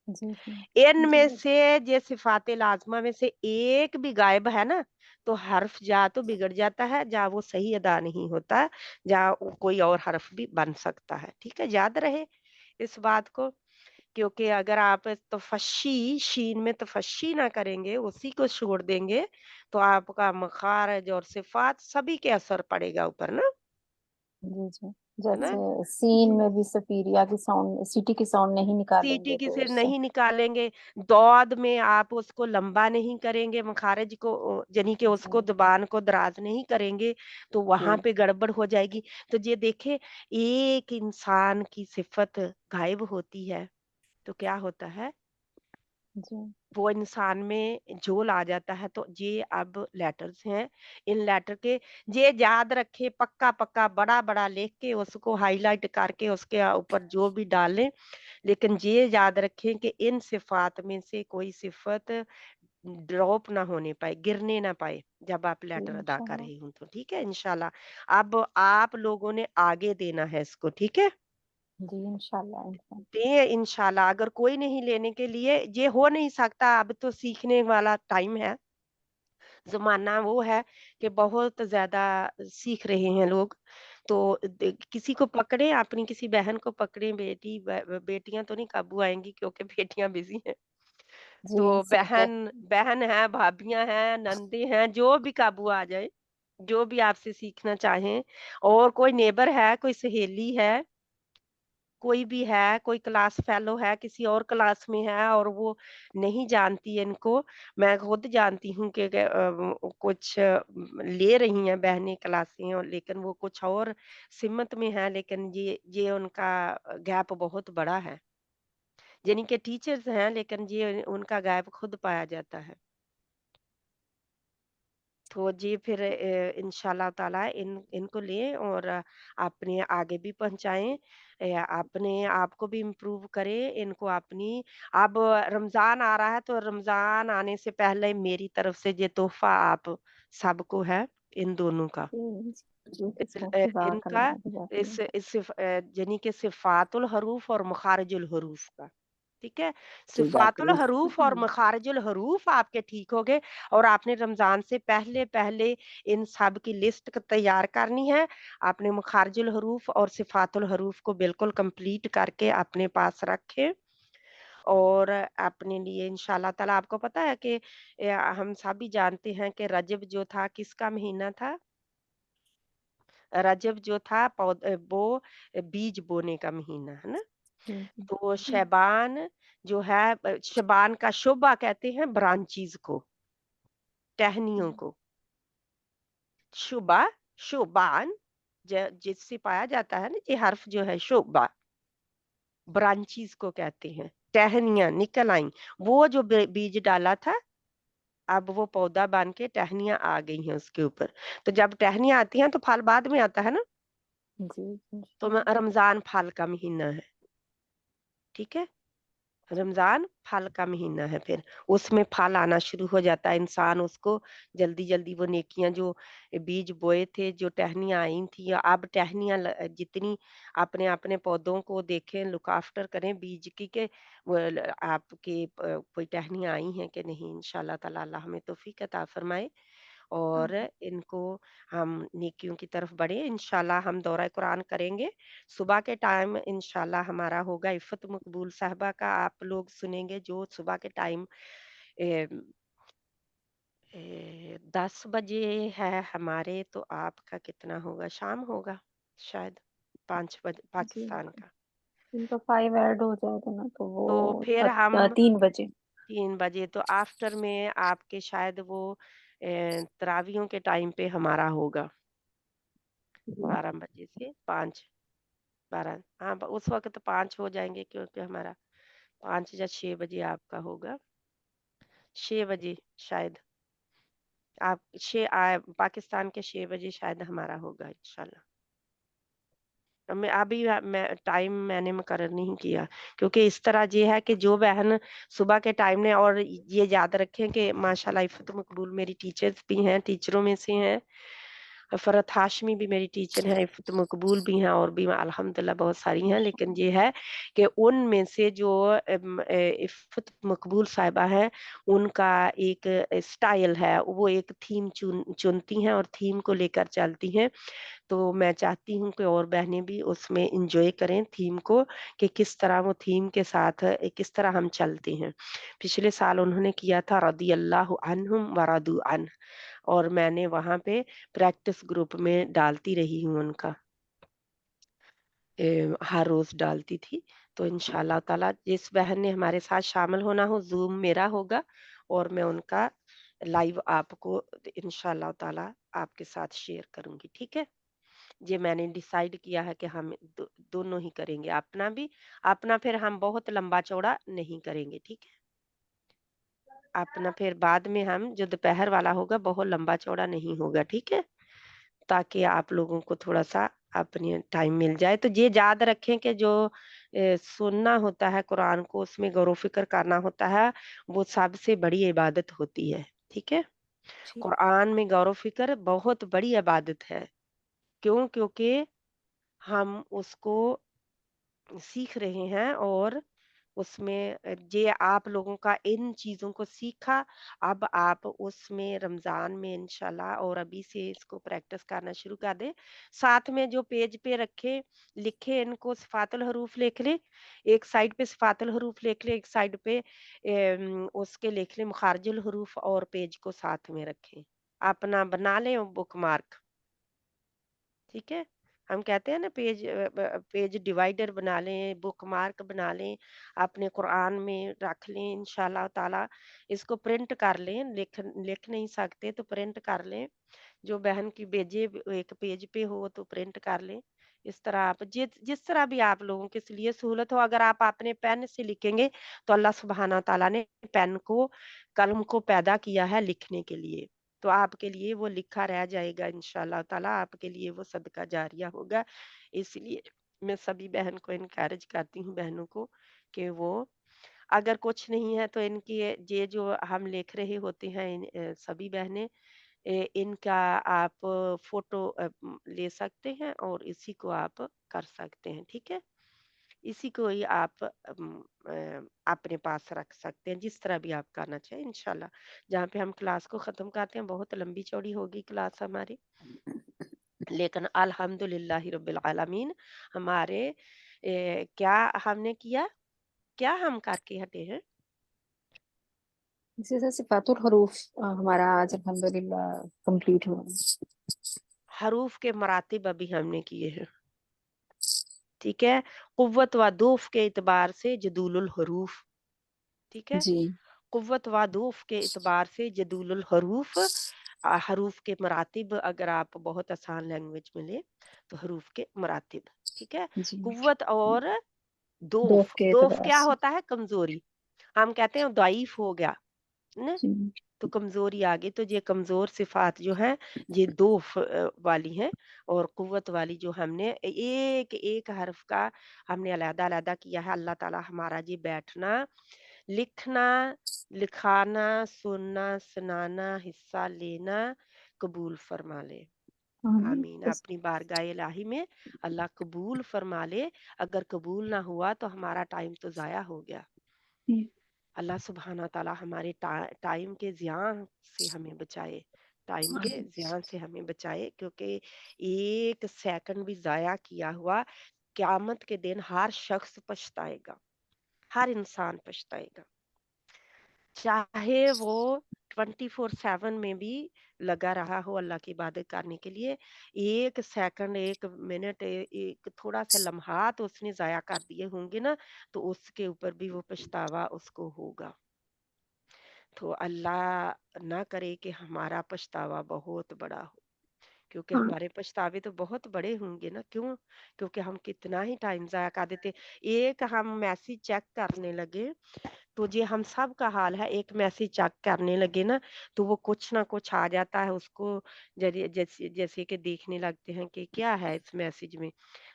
جی جی ان جی میں سے یہ صفات لازمہ میں سے ایک بھی غائب ہے نا تو حرف جا تو بگڑ جاتا ہے جا وہ صحیح ادا نہیں ہوتا، جا کوئی اور حرف بھی بن سکتا ہے، ٹھیک ہے یاد رہے اس بات کو، کیونکہ اگر آپ تفشی شین میں تفشی نہ کریں گے اسی کو چھوڑ دیں گے تو آپ کا مخارج اور صفات سبھی کے اثر پڑے گا اوپر نا، جی جی ہے نا؟ جیسے سین جی میں بھی سفیریا کی ساؤنڈ سٹی کی ساؤنڈ نہیں نکالیں سیٹی گے کی تو صرف اس سے نہیں نکالیں گے، دود میں آپ اس کو لمبا نہیں کریں گے مخارج کو یعنی کہ اس جی کو زبان کو دراز نہیں کریں گے تو جی وہاں پہ گڑبڑ ہو جائے گی، تو یہ دیکھیں ایک انسان کی صفت غائب ہوتی ہے تو کیا ہوتا ہے جی وہ انسان میں جھول آ جاتا ہے، تو یہ اب لیٹرز ہیں، ان لیٹر کے یہ یاد رکھے پکا پکا بڑا بڑا لکھ کے اس کو ہائی لائٹ کر کے اس کے اوپر جو بھی ڈالیں، لیکن یہ یاد رکھیں کہ ان صفات میں سے کوئی صفت ڈراپ نہ ہونے پائے گرنے نہ پائے جب آپ جی لیٹر ادا کر انشاءاللہ رہی ہوں تو ٹھیک ہے انشاءاللہ، اب آپ لوگوں نے آگے دینا ہے اس کو ٹھیک ہے، جی انشاءاللہ دیں انشاءاللہ، اگر کوئی نہیں لینے کے لیے یہ ہو نہیں سکتا، اب تو سیکھنے والا ٹائم ہے، زمانہ وہ ہے کہ بہت زیادہ سیکھ رہے ہیں لوگ، تو کسی کو پکڑے اپنی کسی بہن کو پکڑے بیٹی بیٹیاں تو نہیں قابو آئیں گی کیونکہ بیٹیاں بزی ہیں، جی ان تو سب کو بہن ہیں بھابیاں ہیں نندے ہیں جو بھی قابو آ جائے، جو بھی آپ سے سیکھنا چاہیں، اور کوئی نیبر ہے کوئی سہیلی ہے کوئی بھی ہے کوئی کلاس فیلو ہے کسی اور کلاس میں ہے اور وہ نہیں جانتی ان کو، میں خود جانتی ہوں کہ کچھ لے رہی ہیں بہنیں کلاسیں اور لیکن وہ کچھ اور سمت میں ہے، لیکن یہ ان کا گیپ بہت بڑا ہے، یعنی کہ ٹیچرز ہیں لیکن یہ ان کا گیپ خود پایا جاتا ہے، تو جی پھر انشاءاللہ تعالی ان کو لیں اور اپنے آگے بھی پہنچائیں، اپنے آپ کو بھی امپروو کریں، ان کو اپنی اب رمضان آ رہا ہے تو رمضان آنے سے پہلے میری طرف سے یہ تحفہ آپ سب کو ہے ان دونوں کا، جی ان جزاک کا اللہ جزاک اللہ یعنی کہ صفات الحروف اور مخارج الحروف کا، ٹھیک ہے، جزاک صفات اللہ الحروف اور مخارج الحروف آپ کے ٹھیک ہو گئے، اور آپ نے رمضان سے پہلے پہلے ان سب کی لسٹ تیار کرنی ہے، آپ نے مخارج الحروف اور صفات الحروف کو بالکل کمپلیٹ کر کے اپنے پاس رکھے، اور اپنے لیے انشاءاللہ تعالی آپ کو پتا ہے کہ ہم سبھی جانتے ہیں کہ رجب جو تھا کس کا مہینہ تھا، رجب جو تھا وہ بیج بونے کا مہینہ ہے نا، جی تو شعبان جو ہے شعبان کا شعبہ کہتے ہیں برانچیز کو ٹہنیوں کو، شعبہ شعبان جس سے پایا جاتا ہے نا یہ حرف جو ہے شعبہ برانچیز کو کہتے ہیں، ٹہنیاں نکل آئیں، وہ جو بیج ڈالا تھا اب وہ پودا بن کے ٹہنیاں آ گئی ہیں اس کے اوپر، تو جب ٹہنیاں آتی ہیں تو پھل بعد میں آتا ہے نا، جی تو انشاءاللہ رمضان پھل کا مہینہ ہے، ٹھیک ہے، رمضان پھل کا مہینہ ہے، پھر اس میں پھل آنا شروع ہو جاتا ہے، انسان اس کو جلدی جلدی وہ نیکیاں جو بیج بوئے تھے جو ٹہنیاں آئی تھی اب ٹہنیاں جتنی اپنے اپنے پودوں کو دیکھیں لک آفٹر کریں بیج کی کہ وہ آپ کی کوئی ٹہنیاں آئی ہیں کہ نہیں، انشاءاللہ تعالی اللہ ہمیں توفیق عطا فرمائے اور ان کو ہم نیکیوں کی طرف بڑھیں، انشاءاللہ ہم دورہ قرآن کریں گے صبح کے ٹائم، انشاءاللہ ہمارا ہوگا عفت مقبول صاحبہ کا، آپ لوگ سنیں گے جو صبح کے ٹائم 10 بجے ہے ہمارے، تو آپ کا کتنا ہوگا شام ہوگا شاید 5 بجے جی پاکستان کا، ان کا 5 ایڈ ہو جائے گا نا تو وہ تو پھر ہم 3 بجے 3 بجے تو آفٹر میں آپ کے شاید وہ तरावियों के टाइम पे हमारा होगा 12 बजे से 5 12 हाँ उस वक्त 5 हो जाएंगे क्योंकि हमारा 5 या 6 बजे आपका होगा 6 बजे शायद आप पाकिस्तान के 6 बजे शायद हमारा होगा इंशाल्लाह। मैं अभी मैं टाइम मैंने मुकर्रर नहीं किया क्योंकि इस तरह ये है कि जो बहन सुबह के टाइम ने और ये याद रखें कि माशाल्लाह इफ़त मकबूल मेरी टीचर्स भी हैं, टीचरों में से हैं। फ़रत हाशमी भी मेरी टीचर हैं, इफ़त मकबूल भी हैं और भी अल्हम्दुलिल्लाह बहुत सारी हैं। लेकिन ये है कि उनमें से जो इफ़त मकबूल साहिबा हैं, उनका एक स्टाइल है, वो एक थीम चुनती हैं और थीम को लेकर चलती हैं। तो मैं चाहती हूँ कि और बहनें भी उसमें एंजॉय करें थीम को कि किस तरह वो थीम के साथ किस तरह हम चलते हैं। पिछले साल उन्होंने किया था रदियल्लाहु अन्हुम व रदू अन और मैंने वहाँ पे प्रैक्टिस ग्रुप में डालती रही हूँ उनका। हर रोज़ डालती थी। तो इंशाअल्लाह ताला जिस बहन ने हमारे साथ शामिल होना हो ज़ूम मेरा होगा और मैं उनका लाइव आपको इंशाअल्लाह ताला आपके साथ शेयर करूँगी, ठीक है? ये मैंने डिसाइड किया है कि हम दोनों ही करेंगे अपना फिर हम बहुत लंबा चौड़ा नहीं करेंगे, ठीक है? अपना फिर बाद में हम जो दोपहर वाला होगा बहुत लंबा चौड़ा नहीं होगा, ठीक है? ताकि आप लोगों को थोड़ा-सा अपने टाइम मिल जाए। तो ये याद रखें कि जो सुनना होता है कुरान को उसमें गौर-व-फ़िक्र करना होता है, वो सबसे बड़ी इबादत होती है, ठीक है? ठीक। कुरान में गौर-व-फ़िक्र बहुत बड़ी इबादत है। क्यों? क्योंकि हम उसको सीख रहे हैं और उसमें ये आप लोगों का इन चीज़ों को सीखा, अब आप उसमें रमज़ान में इंशाल्लाह और अभी से इसको प्रैक्टिस करना शुरू कर दें। साथ में जो पेज पे लिखे इनको सिफ़ातुल हरूफ लिख लें, एक साइड पे सिफ़ातुल हरूफ लिख लें, एक साइड पे उसके लिख लें मुखारिजुल हरूफ और पेज को साथ में रखें। अपना बना लें बुकमार्क। ठीक है? हम कहते हैं ना पेज डिवाइडर बना लें, बुकमार्क बना लें, अपने कुरान में रख लें इंशाअल्लाह ताला। इसको प्रिंट कर लें, लिख नहीं सकते तो प्रिंट कर लें। जो बहन की भेजे एक पेज पे हो तो प्रिंट कर लें। इस तरह आप जिस तरह भी आप लोगों के लिए सहूलत हो, अगर आप अपने पेन से लिखेंगे तो अल्लाह सुब्हाना ताला ने पेन को, कलम को पैदा किया है लिखने के लिए। तो आपके लिए वो लिखा रह जाएगा इंशाअल्लाह ताला, आपके लिए वो सदका जारिया होगा। इसलिए मैं सभी बहन को एनकरेज करती हूँ बहनों को कि वो अगर कुछ नहीं है तो इनकी ये जो हम लिख रहे होते हैं सभी बहनें इनका आप फ़ोटो ले सकते हैं और इसी को आप कर सकते हैं, ठीक है? इसी को ही आप अपने पास रख सकते हैं, जिस तरह भी आप करना चाहें इंशाल्लाह। जहाँ पे हम क्लास को ख़त्म करते हैं, बहुत लंबी-चौड़ी होगी क्लास हमारी, लेकिन अल्हम्दुलिल्लाहि रब्बिल आलमीन हमारे क्या हमने किया? क्या हम करके हटे हैं? इसी से सिफातुल हरूफ हमारा आज अल्हम्दुलिल्लाह कंप्लीट हुआ। हरूफ के मरातिब अभी हमने किए हैं। ठीक है? क़ुव्वत व दूफ़ के एतबार से जदूलुल हरूफ, ठीक है? जी। क़ुव्वत व दूफ़ के एतबार से जदूलुल हरूफ हरूफ के मरातिब अगर आप बहुत आसान लैंग्वेज में लें, तो हरूफ के मरातिब, ठीक है? जी। क़ुव्वत और दोफ दूफ़, के दूफ़ एतबार क्या से। होता है? कमज़ोरी। हम कहते हैं दईफ़ हो गया, ना? जी। तो कमज़ोरी आ गई, तो ये कमज़ोर सिफ़ात जो हैं, ये दूफ़ वाली हैं और क़ुव्वत वाली जो हमने एक-एक हर्फ़ का हमने अलग-अलग किया है। अल्लाह ताला हमारा ये बैठना, लिखना, लिखाना, सुनना, सुनाना, हिस्सा लेना कबूल फ़रमा ले। आमीन। आमीन। अपनी बारगाह इलाही में अल्लाह कबूल फ़रमा ले। अगर कबूल ना हुआ तो हमारा टाइम तो ज़ाया हो गया। अल्लाह सुब्हाना ताला हमारे टाइम के ज़ियान से हमें बचाए, टाइम के ज़ियान से हमें बचाए क्योंकि एक सेकंड भी ज़ाया किया हुआ क़यामत के दिन हर शख़्स पछताएगा, हर इंसान पछताएगा। चाहे वो 24/7 में भी लगा रहा हो अल्लाह की इबादत करने के लिए, 1 सेकंड, 1 मिनट, एक थोड़ा-सा लम्हात उसने ज़ाया कर दिए होंगे ना, तो उसके ऊपर भी वो पछतावा उसको होगा। تو اللہ نہ کرے کہ ہمارا پچھتاوا بہت بڑا ہو، کیونکہ آمین ہمارے پچھتاوے تو بہت بڑے ہوں گے نا. کیوں؟ کیونکہ ہم کتنا ہی ٹائم ضائع کر دیتے. ایک ہم میسج چیک کرنے لگے تو یہ ہم سب کا حال ہے، ایک میسج چیک کرنے لگے نا تو وہ کچھ نہ کچھ آ جاتا ہے اس کو جیسے کہ دیکھنے لگتے ہیں کہ کیا ہے اس میسج میں.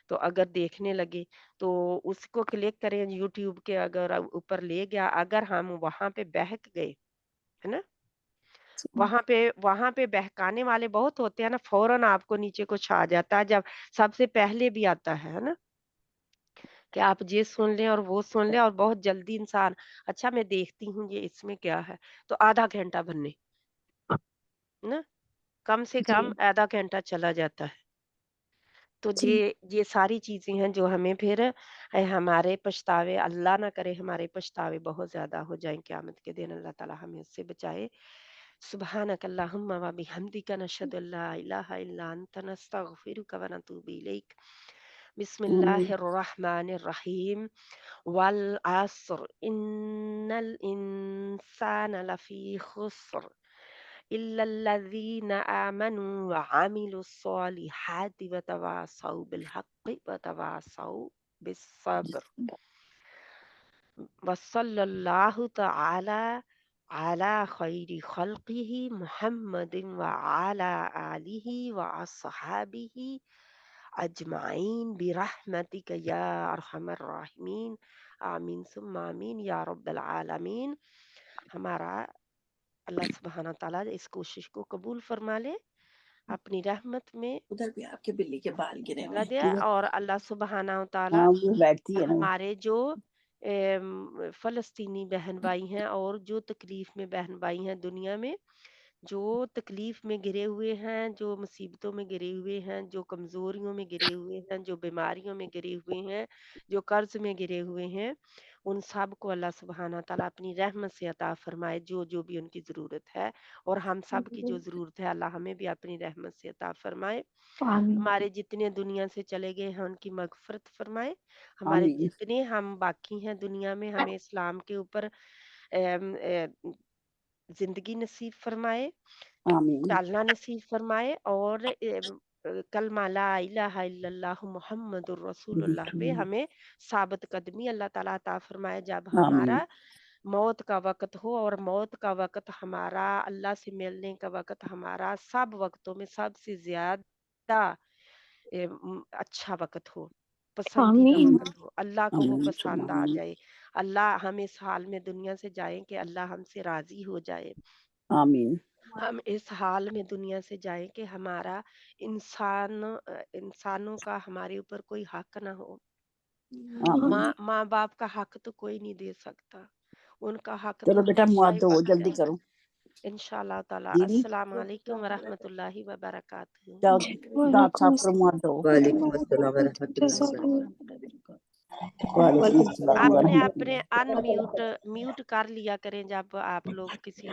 تو اگر دیکھنے لگے تو اس کو کلک کریں یوٹیوب کے اگر اوپر لے گیا، اگر ہم وہاں پہ بہک گئے ہے نا، وہاں پہ بہکانے والے بہت ہوتے ہیں نا، فوراً آپ کو نیچے کچھ آ جاتا ہے، جب سب سے پہلے بھی آتا ہے نا کہ آپ یہ سن لیں اور وہ سن لیں، اور بہت جلدی انسان اچھا میں دیکھتی ہوں یہ اس میں کیا ہے، تو آدھا گھنٹہ بننے نا، کم سے جی کم آدھا گھنٹہ چلا جاتا ہے. تو جی یہ ساری چیزیں ہیں جو ہمیں پھر ہمارے پچھتاوے، اللہ نہ کرے ہمارے پچھتاوے بہت زیادہ ہو جائیں قیامت کے دن. اللہ تعالی ہمیں اس سے بچائے. سبحانک اللہم و بحمدک نشہد ان لا الہ الا انت نستغفرک و نتوب الیک. بسم اللہ الرحمن الرحیم. والعصر ان الانسان لفی خسر الا الذین آمنوا وعملوا الصالحات وتواصوا بالحق وتواصوا بالصبر. وصلی اللہ تعالی علی خیر خلقہ محمد وعلی آلہ واصحابہ اجمعین برحمتک یا ارحم الراحمین. آمین ثم آمین یا رب العالمین. ہمارا اللہ سبحانہ تعالیٰ اس کوشش کو قبول فرما لے، اپنی رحمت میں ادھر بھی آپ کے بلی کے بال گرے ہوئے جگہ دے، ہیں. اور اللہ سبحانہ تعالیٰ ہاں وہ بیٹھتی ہے نا. ہمارے جو فلسطینی بہن بھائی ہیں اور جو تکلیف میں بہن بھائی ہیں دنیا میں، جو تکلیف میں گرے ہوئے ہیں، جو مصیبتوں میں گرے ہوئے ہیں، جو کمزوریوں میں گرے ہوئے ہیں، جو بیماریوں میں گرے ہوئے ہیں، جو قرض میں گرے ہوئے ہیں، ان سب کو اللہ سبحانہ تعالیٰ اپنی رحمت سے عطا فرمائے جو بھی ان کی ضرورت ہے، اور ہم سب کی جو ضرورت ہے اللہ ہمیں بھی اپنی رحمت سے عطا فرمائے. آمین ہمارے جتنے دنیا سے چلے گئے ہیں ان کی مغفرت فرمائے. ہمارے آمین جتنے ہم باقی ہیں دنیا میں، ہمیں اسلام کے اوپر زندگی نصیب فرمائے، آمین چالنا نصیب فرمائے، اور کلمہ لا الہ الا اللہ محمد الرسول اللہ پہ ہمیں ثابت قدمی اللہ تعالیٰ عطا فرمائے جب آمین ہمارا موت کا وقت ہو. اور موت کا وقت ہمارا اللہ سے ملنے کا وقت ہمارا سب وقتوں میں سب سے زیادہ اچھا وقت ہو، پسندیدہ آمین وقت ہو، اللہ کو وہ آمین ثم پسند آ آمین جائے. اللہ ہم اس حال میں دنیا سے جائیں کہ اللہ ہم سے راضی ہو جائے. آمین ہم اس حال میں دنیا سے جائیں کہ ہمارا انسانوں کا ہمارے اوپر کوئی حق نہ ہو. آمین. ماں باپ کا حق تو کوئی نہیں دے سکتا، ان کا حق تو چلو بیٹا ہمیشہ مواد ہی دو بنتا جلدی ہے. کرو انشاءاللہ تعالی. دیدی. السلام علیکم ورحمۃ اللہ وبرکاتہ. جاؤ دانت وعلیکم صاف کرو السلام مواد دو. وعلیکم السلام ورحمۃ اللہ جزاک وبرکاتہ. اللہ وعلیکم وعلیکم السلام السلام آپ نے ورحمۃ ورحمۃ اللہ. اپنے ان میوٹ کر لیا کریں جب آپ لوگ کسی